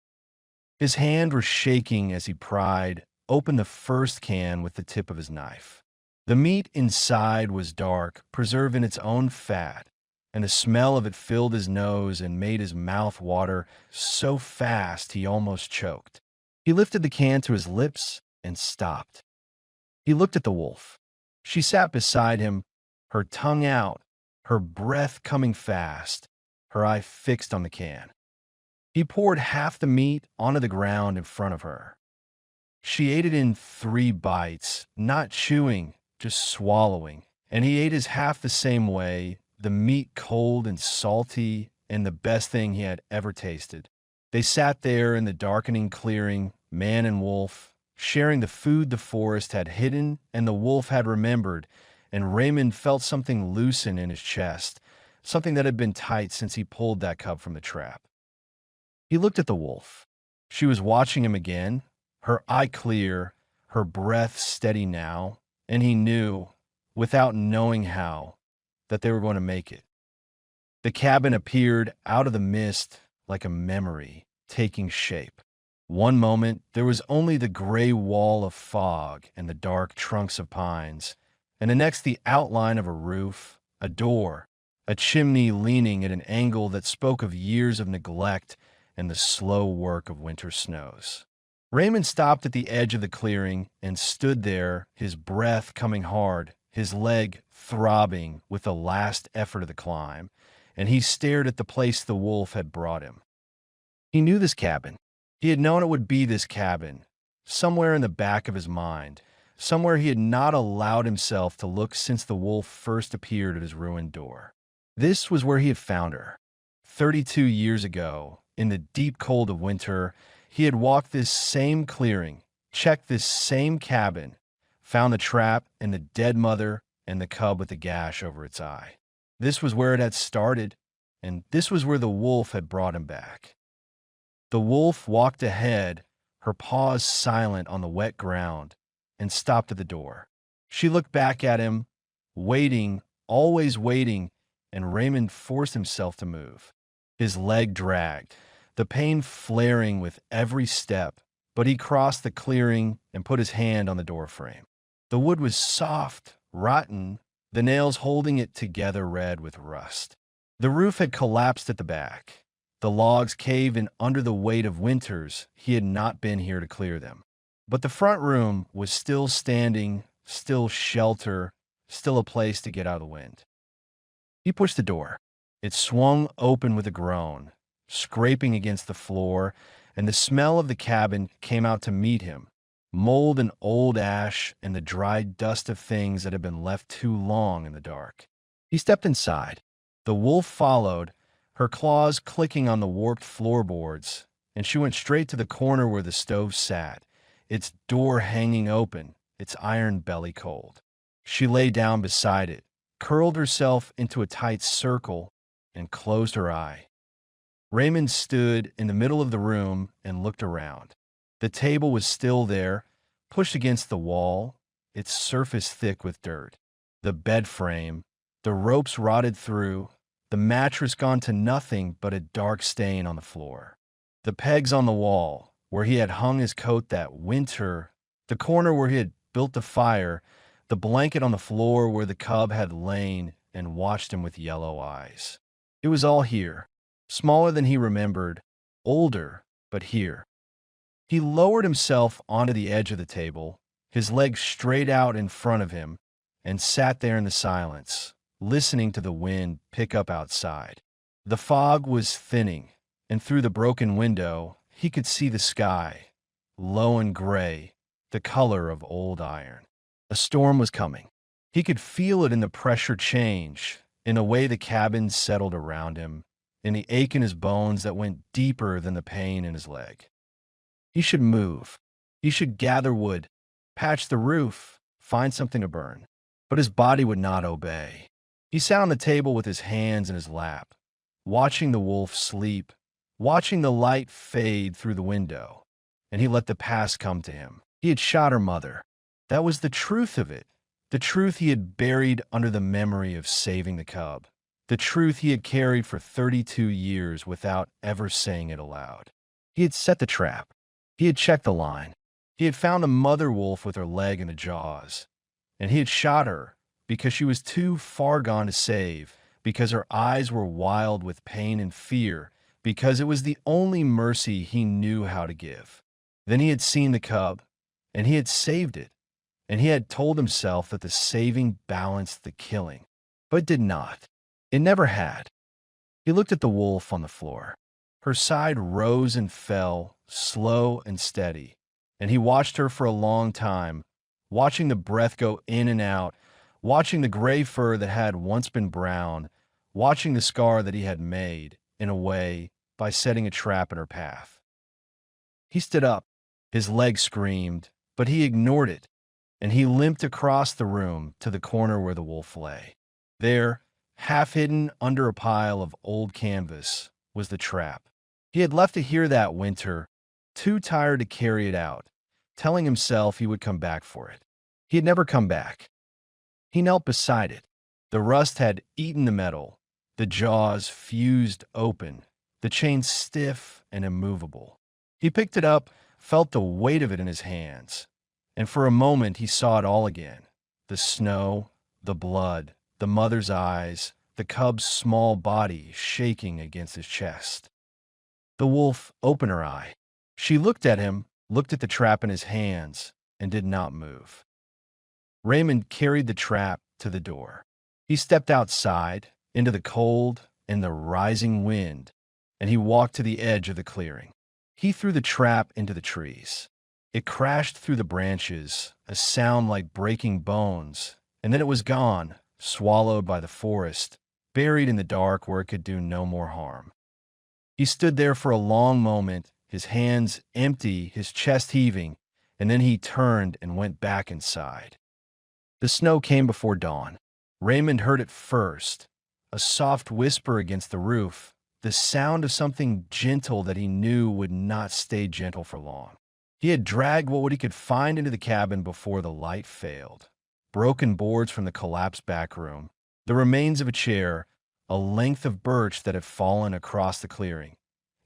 His hand was shaking as he pried open the first can with the tip of his knife. The meat inside was dark, preserved in its own fat, and the smell of it filled his nose and made his mouth water so fast he almost choked. He lifted the can to his lips and stopped. He looked at the wolf. She sat beside him, her tongue out, her breath coming fast, her eye fixed on the can. He poured half the meat onto the ground in front of her. She ate it in 3 bites, not chewing, just swallowing, and he ate his half the same way, the meat cold and salty and the best thing he had ever tasted. They sat there in the darkening clearing, man and wolf, sharing the food the forest had hidden and the wolf had remembered, and Raymond felt something loosen in his chest, something that had been tight since he pulled that cub from the trap. He looked at the wolf. She was watching him again, her eye clear, her breath steady now, and he knew, without knowing how, that they were going to make it. The cabin appeared out of the mist like a memory taking shape. One moment, there was only the gray wall of fog and the dark trunks of pines, and the next the outline of a roof, a door, a chimney leaning at an angle that spoke of years of neglect and the slow work of winter snows. Raymond stopped at the edge of the clearing and stood there, his breath coming hard, his leg throbbing with the last effort of the climb, and he stared at the place the wolf had brought him. He knew this cabin. He had known it would be this cabin, somewhere in the back of his mind, somewhere he had not allowed himself to look since the wolf first appeared at his ruined door. This was where he had found her. 32 years ago, in the deep cold of winter, he had walked this same clearing, checked this same cabin, found the trap and the dead mother and the cub with the gash over its eye. This was where it had started, and this was where the wolf had brought him back. The wolf walked ahead, her paws silent on the wet ground, and stopped at the door. She looked back at him, waiting, always waiting, and Raymond forced himself to move. His leg dragged, the pain flaring with every step, but he crossed the clearing and put his hand on the doorframe. The wood was soft, rotten, the nails holding it together red with rust. The roof had collapsed at the back. The logs caved in under the weight of winters. He had not been here to clear them. But the front room was still standing, still shelter, still a place to get out of the wind. He pushed the door. It swung open with a groan, scraping against the floor, and the smell of the cabin came out to meet him. Mold and old ash and the dried dust of things that had been left too long in the dark. He stepped inside. The wolf followed, her claws clicking on the warped floorboards, and she went straight to the corner where the stove sat, its door hanging open, its iron belly cold. She lay down beside it, curled herself into a tight circle, and closed her eye. Raymond stood in the middle of the room and looked around. The table was still there, pushed against the wall, its surface thick with dirt. The bed frame, the ropes rotted through, the mattress gone to nothing but a dark stain on the floor. The pegs on the wall, where he had hung his coat that winter, the corner where he had built the fire, the blanket on the floor where the cub had lain and watched him with yellow eyes. It was all here, smaller than he remembered, older, but here. He lowered himself onto the edge of the table, his legs straight out in front of him, and sat there in the silence, listening to the wind pick up outside. The fog was thinning, and through the broken window, he could see the sky, low and gray, the color of old iron. A storm was coming. He could feel it in the pressure change, in the way the cabin settled around him, in the ache in his bones that went deeper than the pain in his leg. He should move. He should gather wood, patch the roof, find something to burn. But his body would not obey. He sat on the table with his hands in his lap, watching the wolf sleep, watching the light fade through the window, and he let the past come to him. He had shot her mother. That was the truth of it, the truth he had buried under the memory of saving the cub, the truth he had carried for 32 years without ever saying it aloud. He had set the trap. He had checked the line. He had found a mother wolf with her leg in the jaws, and he had shot her because she was too far gone to save, because her eyes were wild with pain and fear, because it was the only mercy he knew how to give. Then he had seen the cub, and he had saved it, and he had told himself that the saving balanced the killing, but it did not. It never had. He looked at the wolf on the floor. Her side rose and fell, slow and steady, and he watched her for a long time, watching the breath go in and out, watching the gray fur that had once been brown, watching the scar that he had made, in a way, by setting a trap in her path. He stood up. His leg screamed, but he ignored it. and he limped across the room to the corner where the wolf lay. There, half hidden under a pile of old canvas, was the trap. He had left it here that winter, too tired to carry it out, telling himself he would come back for it. He had never come back. He knelt beside it. The rust had eaten the metal, the jaws fused open, the chain stiff and immovable. He picked it up, felt the weight of it in his hands, and for a moment he saw it all again. The snow, the blood, the mother's eyes, the cub's small body shaking against his chest. The wolf opened her eye. She looked at him, looked at the trap in his hands, and did not move. Raymond carried the trap to the door. He stepped outside, into the cold and the rising wind, and he walked to the edge of the clearing. He threw the trap into the trees. It crashed through the branches, a sound like breaking bones, and then it was gone, swallowed by the forest, buried in the dark where it could do no more harm. He stood there for a long moment, his hands empty, his chest heaving, and then he turned and went back inside. The snow came before dawn. Raymond heard it first, a soft whisper against the roof, the sound of something gentle that he knew would not stay gentle for long. He had dragged what he could find into the cabin before the light failed. Broken boards from the collapsed back room, the remains of a chair, a length of birch that had fallen across the clearing,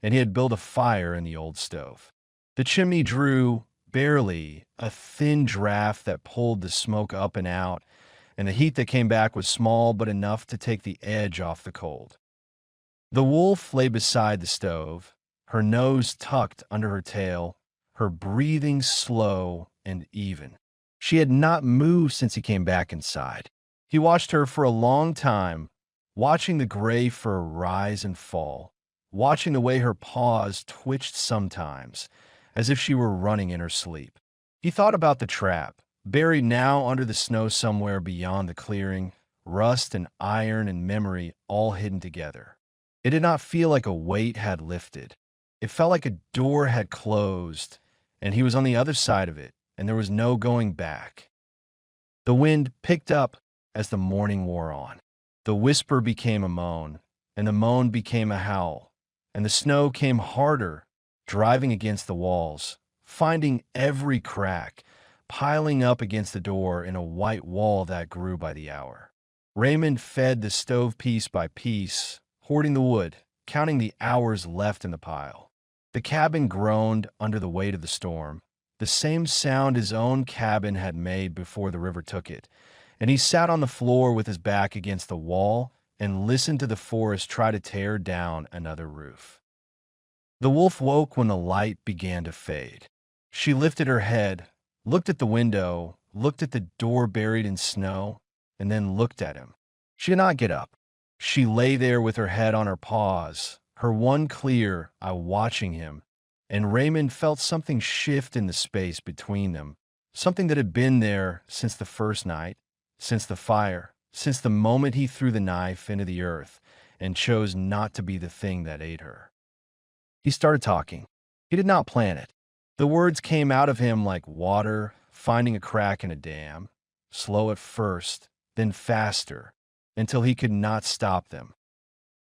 and he had built a fire in the old stove. The chimney drew, barely, a thin draft that pulled the smoke up and out, and the heat that came back was small but enough to take the edge off the cold. The wolf lay beside the stove, her nose tucked under her tail, her breathing slow and even. She had not moved since he came back inside. He watched her for a long time, watching the gray fur rise and fall, watching the way her paws twitched sometimes, as if she were running in her sleep. He thought about the trap, buried now under the snow somewhere beyond the clearing, rust and iron and memory all hidden together. It did not feel like a weight had lifted. It felt like a door had closed, and he was on the other side of it, and there was no going back. The wind picked up as the morning wore on. The whisper became a moan, and the moan became a howl, and the snow came harder, driving against the walls, finding every crack, piling up against the door in a white wall that grew by the hour. Raymond fed the stove piece by piece, hoarding the wood, counting the hours left in the pile. The cabin groaned under the weight of the storm, the same sound his own cabin had made before the river took it, and he sat on the floor with his back against the wall and listened to the forest try to tear down another roof. The wolf woke when the light began to fade. She lifted her head, looked at the window, looked at the door buried in snow, and then looked at him. She did not get up. She lay there with her head on her paws, her one clear eye watching him, and Raymond felt something shift in the space between them, something that had been there since the first night, since the fire, since the moment he threw the knife into the earth and chose not to be the thing that ate her. He started talking. He did not plan it. The words came out of him like water finding a crack in a dam, slow at first, then faster, until he could not stop them.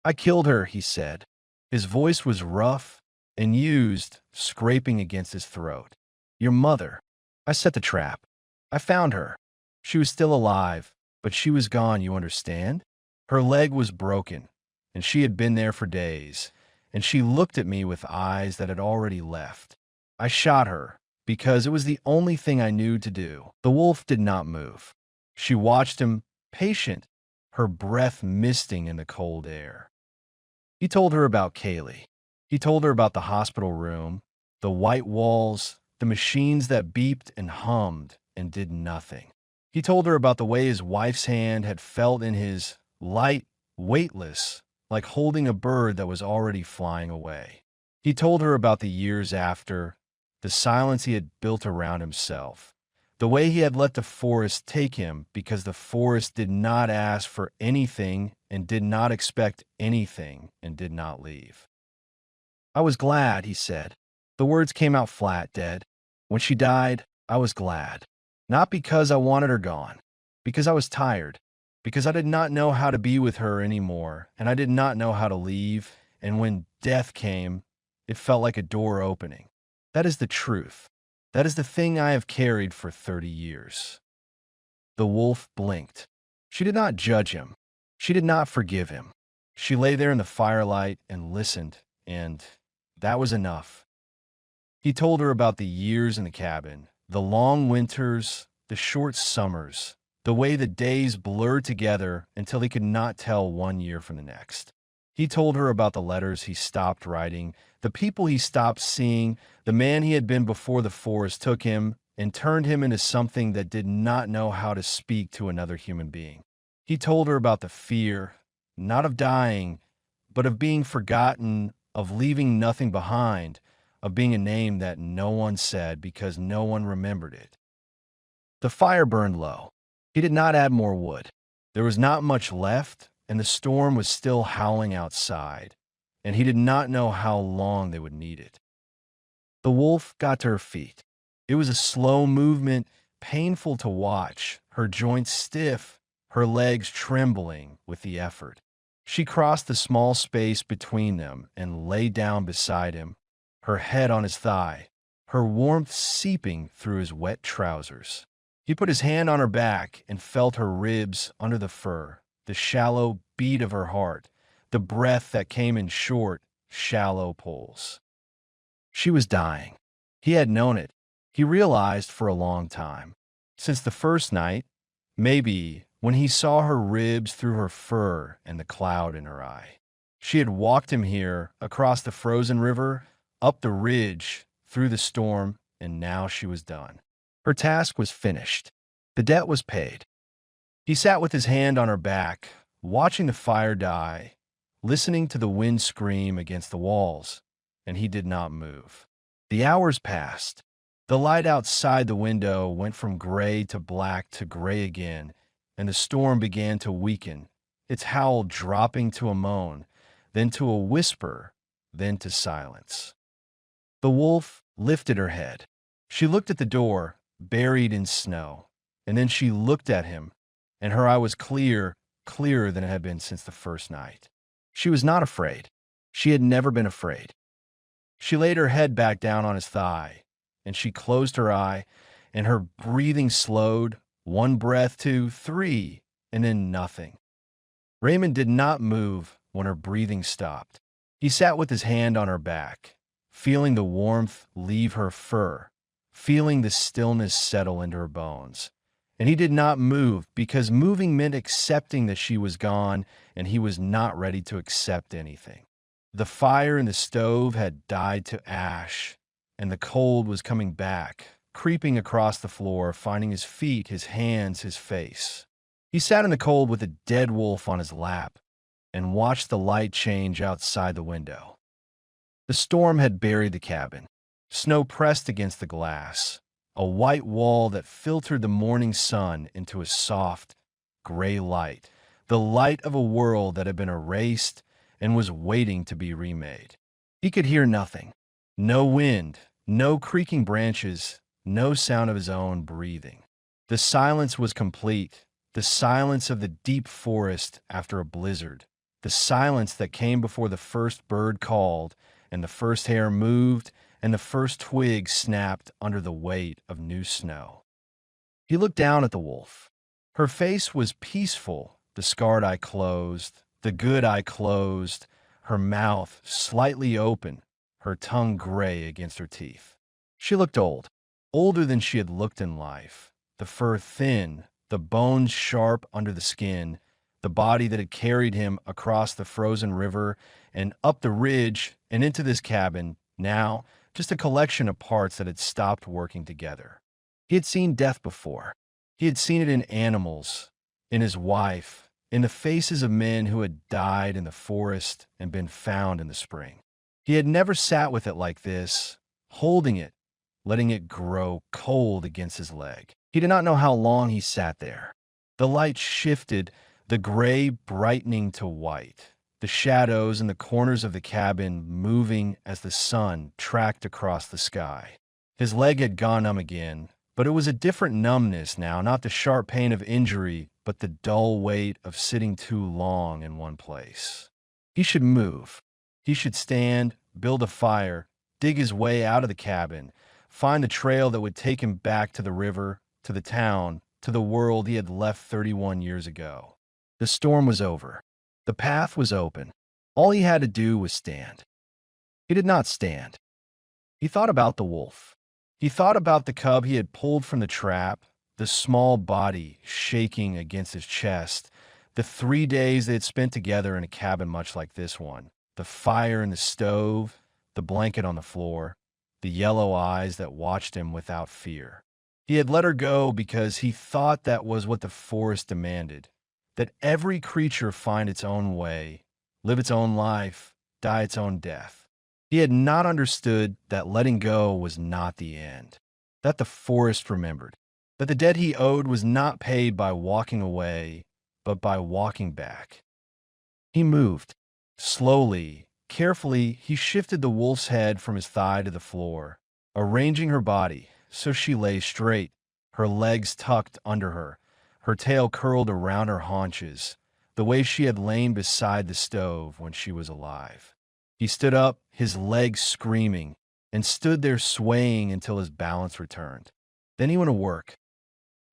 "I killed her," he said. His voice was rough and used, scraping against his throat. "Your mother. I set the trap. I found her. She was still alive, but she was gone, you understand? Her leg was broken, and she had been there for days, and she looked at me with eyes that had already left. I shot her, because it was the only thing I knew to do." The wolf did not move. She watched him, patient, her breath misting in the cold air. He told her about Kaylee. He told her about the hospital room, the white walls, the machines that beeped and hummed and did nothing. He told her about the way his wife's hand had felt in his, light, weightless, like holding a bird that was already flying away. He told her about the years after, the silence he had built around himself, the way he had let the forest take him because the forest did not ask for anything and did not expect anything and did not leave. "I was glad," he said. The words came out flat, dead. "When she died, I was glad. Not because I wanted her gone, because I was tired, because I did not know how to be with her anymore, and I did not know how to leave, and when death came, it felt like a door opening. That is the truth. That is the thing I have carried for 30 years. The wolf blinked. She did not judge him. She did not forgive him. She lay there in the firelight and listened, and that was enough. He told her about the years in the cabin, the long winters, the short summers, the way the days blurred together until he could not tell one year from the next. He told her about the letters he stopped writing, the people he stopped seeing, the man he had been before the forest took him and turned him into something that did not know how to speak to another human being. He told her about the fear, not of dying, but of being forgotten, of leaving nothing behind, of being a name that no one said because no one remembered it. The fire burned low. He did not add more wood. There was not much left, and the storm was still howling outside, and he did not know how long they would need it. The wolf got to her feet. It was a slow movement, painful to watch, her joints stiff, her legs trembling with the effort. She crossed the small space between them and lay down beside him, her head on his thigh, her warmth seeping through his wet trousers. He put his hand on her back and felt her ribs under the fur, the shallow beat of her heart, the breath that came in short, shallow pulls. She was dying. He had known it. He realized for a long time. Since the first night, maybe when he saw her ribs through her fur and the cloud in her eye. She had walked him here, across the frozen river, up the ridge, through the storm, and now she was done. Her task was finished. The debt was paid. He sat with his hand on her back, watching the fire die, listening to the wind scream against the walls, and he did not move. The hours passed. The light outside the window went from gray to black to gray again, and the storm began to weaken, its howl dropping to a moan, then to a whisper, then to silence. The wolf lifted her head. She looked at the door, buried in snow, and then she looked at him, and her eye was clear, clearer than it had been since the first night. She was not afraid. She had never been afraid. She laid her head back down on his thigh, and she closed her eye, and her breathing slowed, one breath, two, three, and then nothing. Raymond did not move when her breathing stopped. He sat with his hand on her back, feeling the warmth leave her fur, feeling the stillness settle into her bones. And he did not move because moving meant accepting that she was gone, and he was not ready to accept anything. The fire in the stove had died to ash, and the cold was coming back, creeping across the floor, finding his feet, his hands, his face. He sat in the cold with a dead wolf on his lap and watched the light change outside the window. The storm had buried the cabin. Snow pressed against the glass, a white wall that filtered the morning sun into a soft, gray light, the light of a world that had been erased and was waiting to be remade. He could hear nothing. No wind, no creaking branches, no sound of his own breathing. The silence was complete, the silence of the deep forest after a blizzard, the silence that came before the first bird called, and the first hair moved, and the first twig snapped under the weight of new snow. He looked down at the wolf. Her face was peaceful, the scarred eye closed, the good eye closed, her mouth slightly open, her tongue gray against her teeth. She looked old, older than she had looked in life, the fur thin, the bones sharp under the skin, the body that had carried him across the frozen river and up the ridge and into this cabin, now just a collection of parts that had stopped working together. He had seen death before. He had seen it in animals, in his wife, in the faces of men who had died in the forest and been found in the spring. He had never sat with it like this, holding it, letting it grow cold against his leg. He did not know how long he sat there. The light shifted, the gray brightening to white, the shadows in the corners of the cabin moving as the sun tracked across the sky. His leg had gone numb again, But it was a different numbness now, not the sharp pain of injury, but the dull weight of sitting too long in one place. He should move. He should stand, build a fire, dig his way out of the cabin, find the trail that would take him back to the river, to the town, to the world he had left 31 years ago. The storm was over. The path was open. All he had to do was stand. He did not stand. He thought about the wolf. He thought about the cub he had pulled from the trap, the small body shaking against his chest, the 3 days they had spent together in a cabin much like this one, the fire in the stove, the blanket on the floor, the yellow eyes that watched him without fear. He had let her go because he thought that was what the forest demanded, that every creature find its own way, live its own life, die its own death. He had not understood that letting go was not the end, that the forest remembered, that the debt he owed was not paid by walking away, but by walking back. He moved. Slowly, carefully, he shifted the wolf's head from his thigh to the floor, arranging her body so she lay straight, her legs tucked under her, her tail curled around her haunches, the way she had lain beside the stove when she was alive. He stood up, his legs screaming, and stood there swaying until his balance returned. Then he went to work.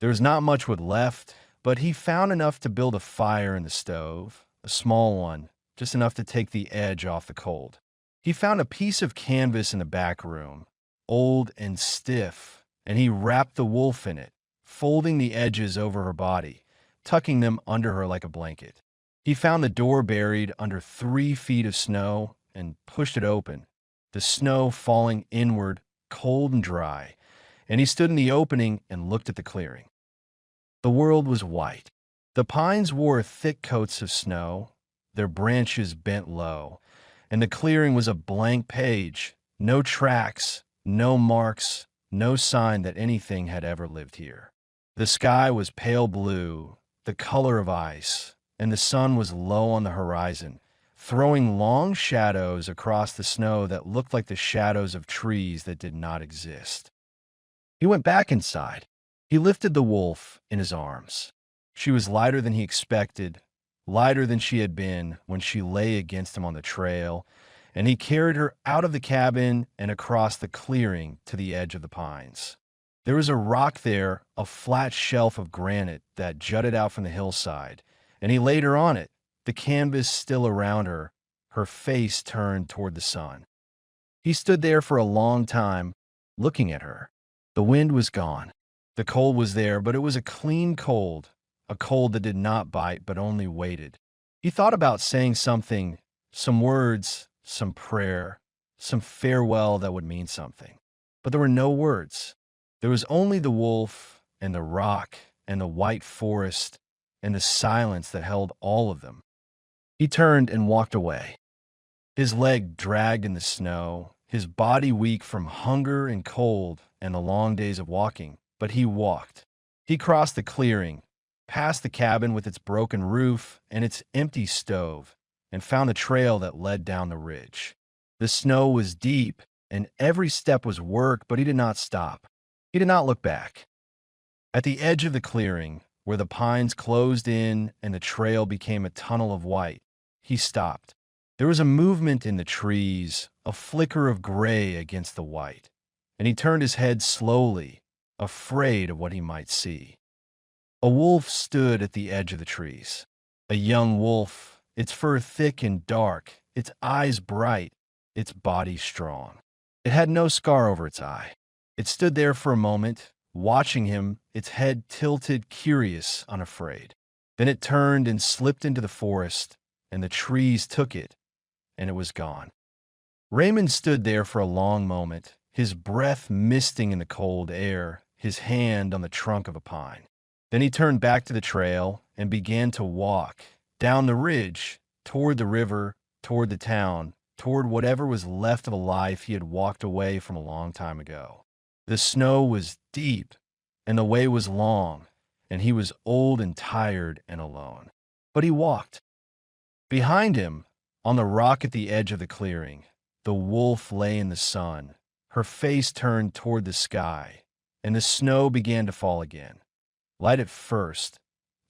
There was not much wood left, but he found enough to build a fire in the stove, a small one, just enough to take the edge off the cold. He found a piece of canvas in the back room, old and stiff, and he wrapped the wolf in it, folding the edges over her body, tucking them under her like a blanket. He found the door buried under 3 feet of snow and pushed it open, the snow falling inward, cold and dry, and he stood in the opening and looked at the clearing. The world was white. The pines wore thick coats of snow, their branches bent low, and the clearing was a blank page, no tracks, no marks, no sign that anything had ever lived here. The sky was pale blue, the color of ice, and the sun was low on the horizon, throwing long shadows across the snow that looked like the shadows of trees that did not exist. He went back inside. He lifted the wolf in his arms. She was lighter than he expected, lighter than she had been when she lay against him on the trail, and he carried her out of the cabin and across the clearing to the edge of the pines. There was a rock there, a flat shelf of granite that jutted out from the hillside, and he laid her on it, the canvas still around her, her face turned toward the sun. He stood there for a long time, looking at her. The wind was gone. The cold was there, but it was a clean cold, a cold that did not bite but only waited. He thought about saying something, some words, some prayer, some farewell that would mean something. But there were no words. There was only the wolf and the rock and the white forest and the silence that held all of them. He turned and walked away. His leg dragged in the snow, his body weak from hunger and cold and the long days of walking, but he walked. He crossed the clearing, past the cabin with its broken roof and its empty stove, and found the trail that led down the ridge. The snow was deep, and every step was work, but he did not stop. He did not look back. At the edge of the clearing, where the pines closed in and the trail became a tunnel of white, he stopped. There was a movement in the trees, a flicker of gray against the white, and he turned his head slowly, afraid of what he might see. A wolf stood at the edge of the trees. A young wolf, its fur thick and dark, its eyes bright, its body strong. It had no scar over its eye. It stood there for a moment, watching him, its head tilted, curious, unafraid. Then it turned and slipped into the forest, and the trees took it, and it was gone. Raymond stood there for a long moment, his breath misting in the cold air, his hand on the trunk of a pine. Then he turned back to the trail and began to walk down the ridge, toward the river, toward the town, toward whatever was left of a life he had walked away from a long time ago. The snow was deep, and the way was long, and he was old and tired and alone. But he walked. Behind him, on the rock at the edge of the clearing, the wolf lay in the sun, her face turned toward the sky, and the snow began to fall again. Light at first,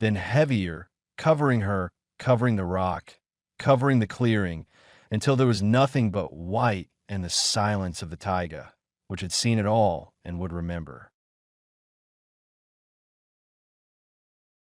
then heavier, covering her, covering the rock, covering the clearing, until there was nothing but white and the silence of the taiga, which had seen it all and would remember.